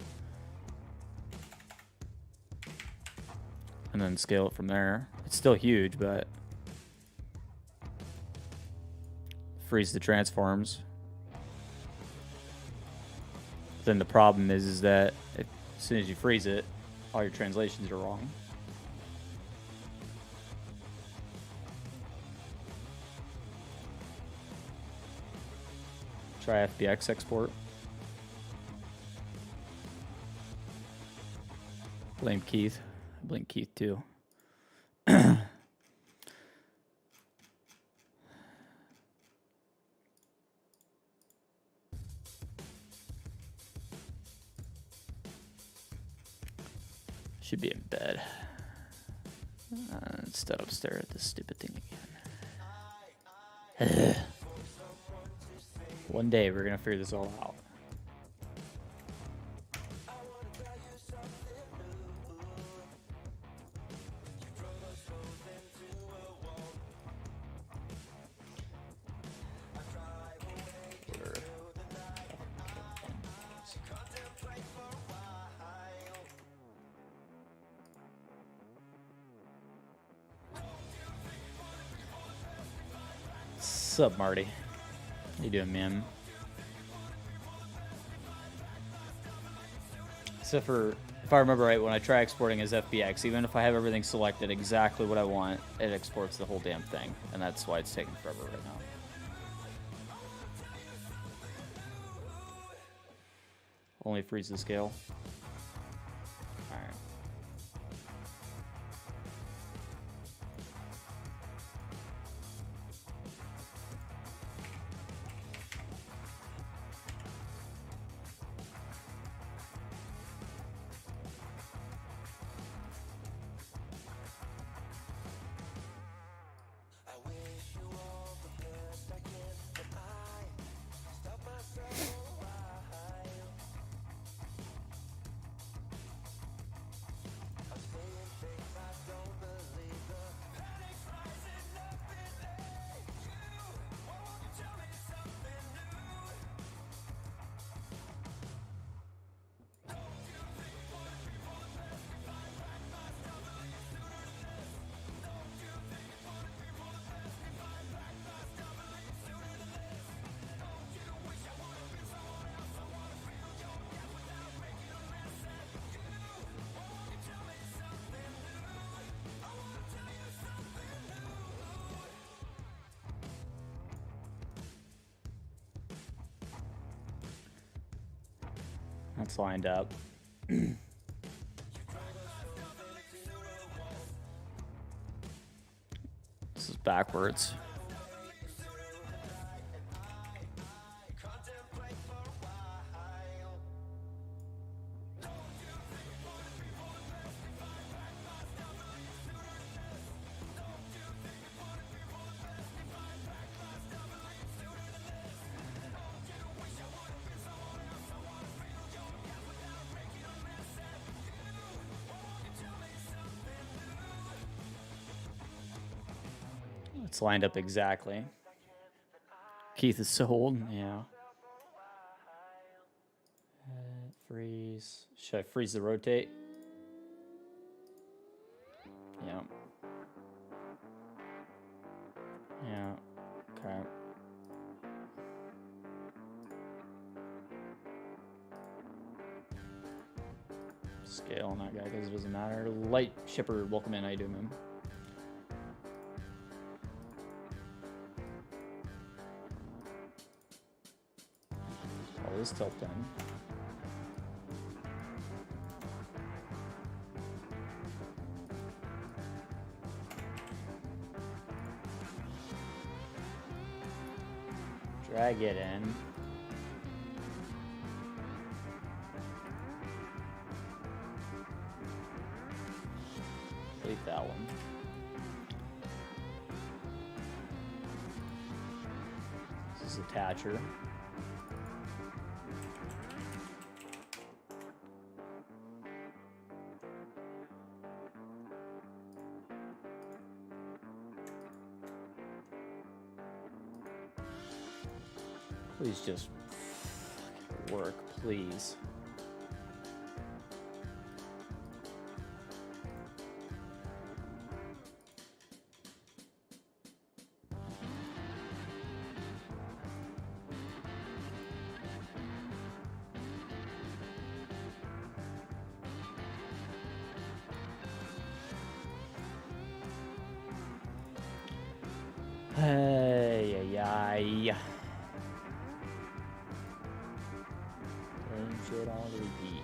and then scale it from there. It's still huge, but freeze the transforms. Then the problem is that as soon as you freeze it, all your translations are wrong. Try FBX export. Blame Keith. I blame Keith too. Should be in bed. Instead, I'll stare at this stupid thing again. One day, we're gonna figure this all out. What's up, Marty? How you doing, man? Except for, if I remember right, when I try exporting as FBX, even if I have everything selected exactly what I want, it exports the whole damn thing. And that's why it's taking forever right now. Only freeze the scale. Alright. That's lined up. This is backwards. It's lined up exactly. Keith is so old. Yeah. Freeze. Should I freeze the rotate? Yeah. Yeah. Okay. Scale on that guy because it doesn't matter. Light shipper, welcome in. How you doing, man? Oh, this tilt then. Drag it in. Delete that one. This is attacher. Please just work, please. Hey, ay. Shit on repeat.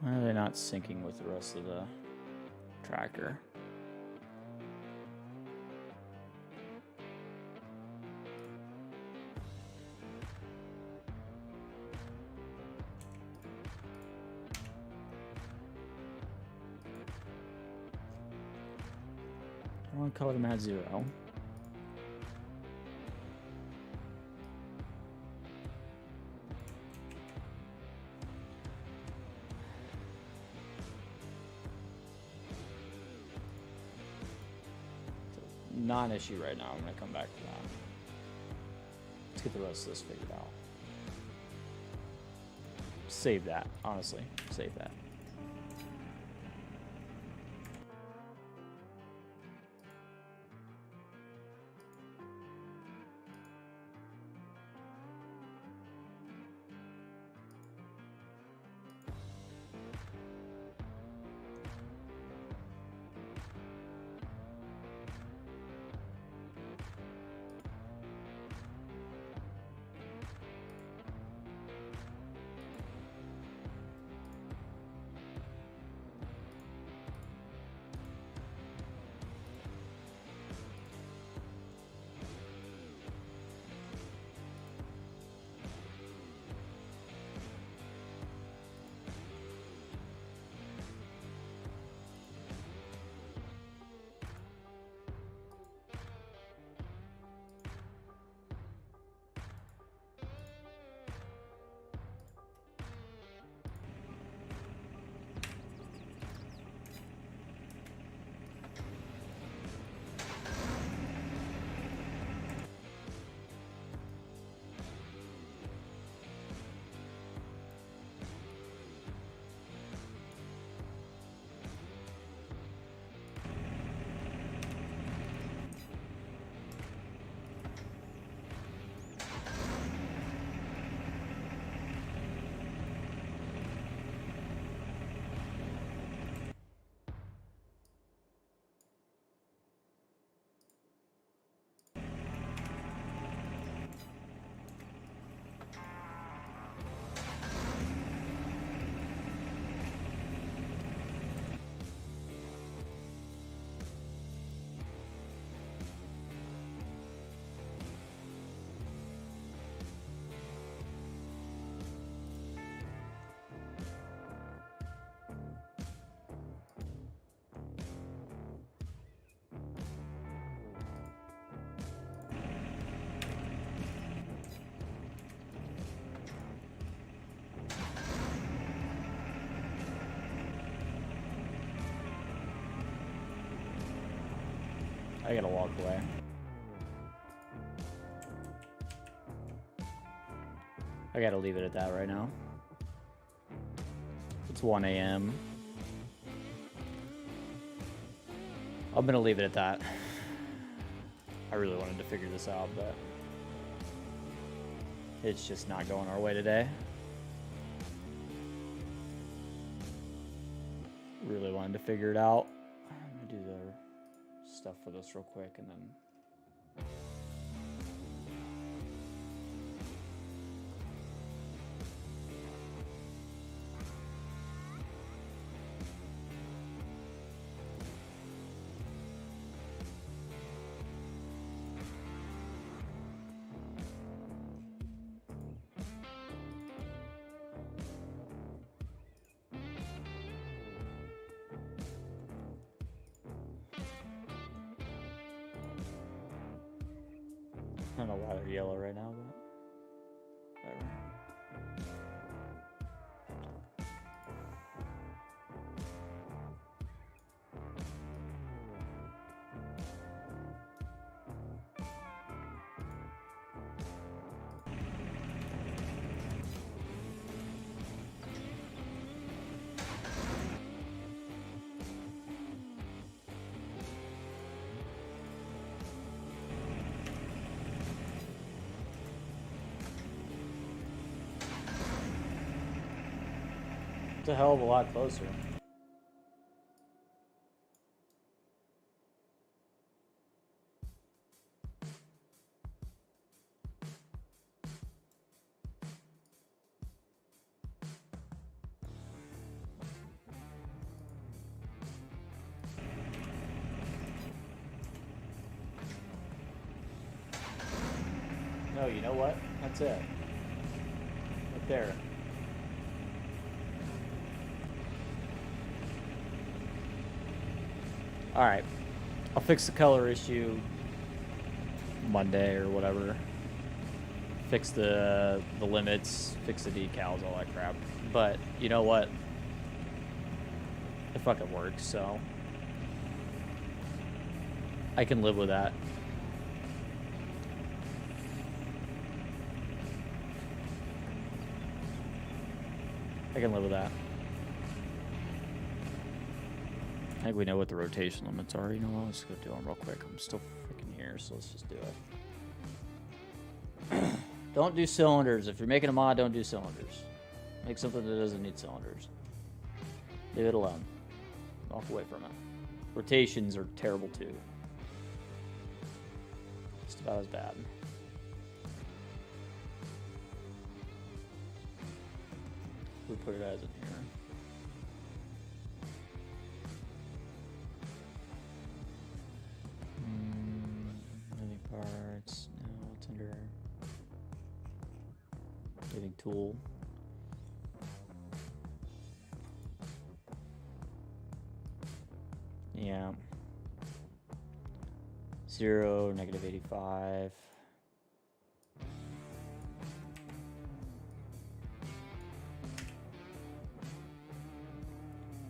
Why are they not syncing with the rest of the tractor? I want to color them at 0. Non-issue right now. I'm going to come back to that. Let's get the rest of this figured out. Save that, honestly. Save that. I gotta walk away. I gotta leave it at that right now. It's 1 a.m. I'm gonna leave it at that. I really wanted to figure this out, but it's just not going our way today. Really wanted to figure it out. I'm gonna do the stuff for this real quick and then. I don't know why they're yellow right now, but whatever. It's a hell of a lot closer. No, you know what? That's it. Right there. Alright, I'll fix the color issue Monday or whatever. Fix the limits, fix the decals, all that crap. But you know what? It fucking works, so I can live with that. I can live with that. I think we know what the rotation limits are. You know what? Let's go do them real quick. I'm still freaking here, so let's just do it. Don't do cylinders. If you're making a mod, don't do cylinders. Make something that doesn't need cylinders. Leave it alone. Walk away from it. Rotations are terrible too. Just about as bad. We put it as in here. Moving parts. No, it's under moving tool. Yeah. 0, -85.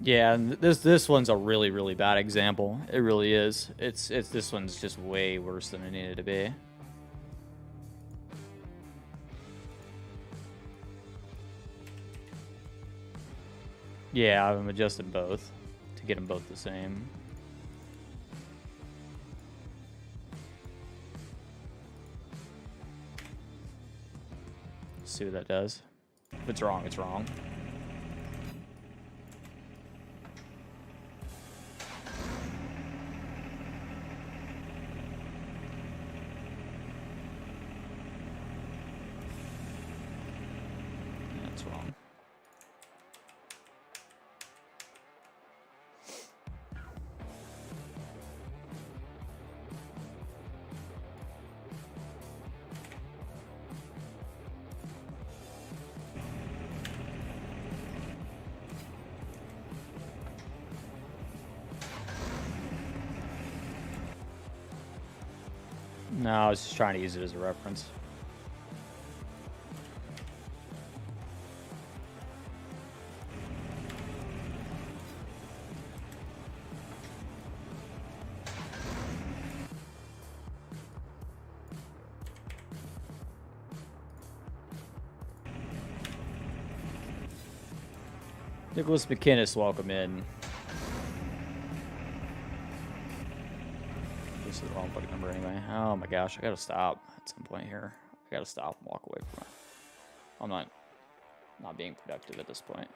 Yeah, and this one's a really bad example. It really is. It's this one's just way worse than it needed to be. Yeah, I'm adjusting both to get them both the same. See what that does. If it's wrong, it's wrong. That's wrong. No, I was just trying to use it as a reference. Nicholas McKinnis, welcome in. This is the wrong fucking number anyway. Oh my gosh, I gotta stop at some point here. I gotta stop and walk away from it. I'm not being productive at this point.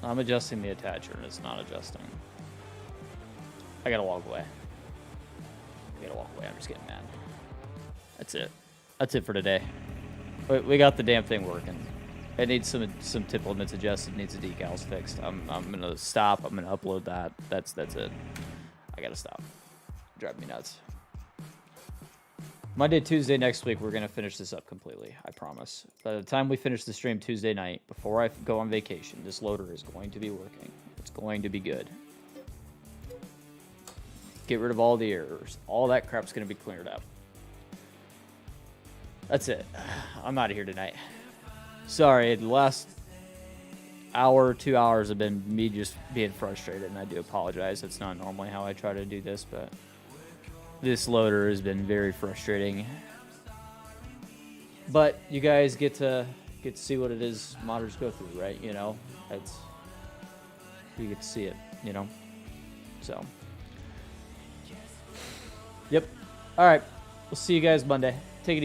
I'm adjusting the attacher and it's not adjusting. I gotta walk away. I'm just getting mad. That's it. That's it for today. We got the damn thing working. It needs some tip limits adjusted. It needs the decals fixed. I'm gonna stop. I'm gonna upload that. That's it. I gotta stop. Drive me nuts. Monday, Tuesday next week, we're going to finish this up completely. I promise. By the time we finish the stream Tuesday night, before I go on vacation, this loader is going to be working. It's going to be good. Get rid of all the errors. All that crap's going to be cleared up. That's it. I'm out of here tonight. Sorry, the last hour, 2 hours have been me just being frustrated, and I do apologize. That's not normally how I try to do this, but this loader has been very frustrating. But you guys get to see what it is modders go through, right? You know, you get to see it, you know. So, yep. All right, we'll see you guys Monday.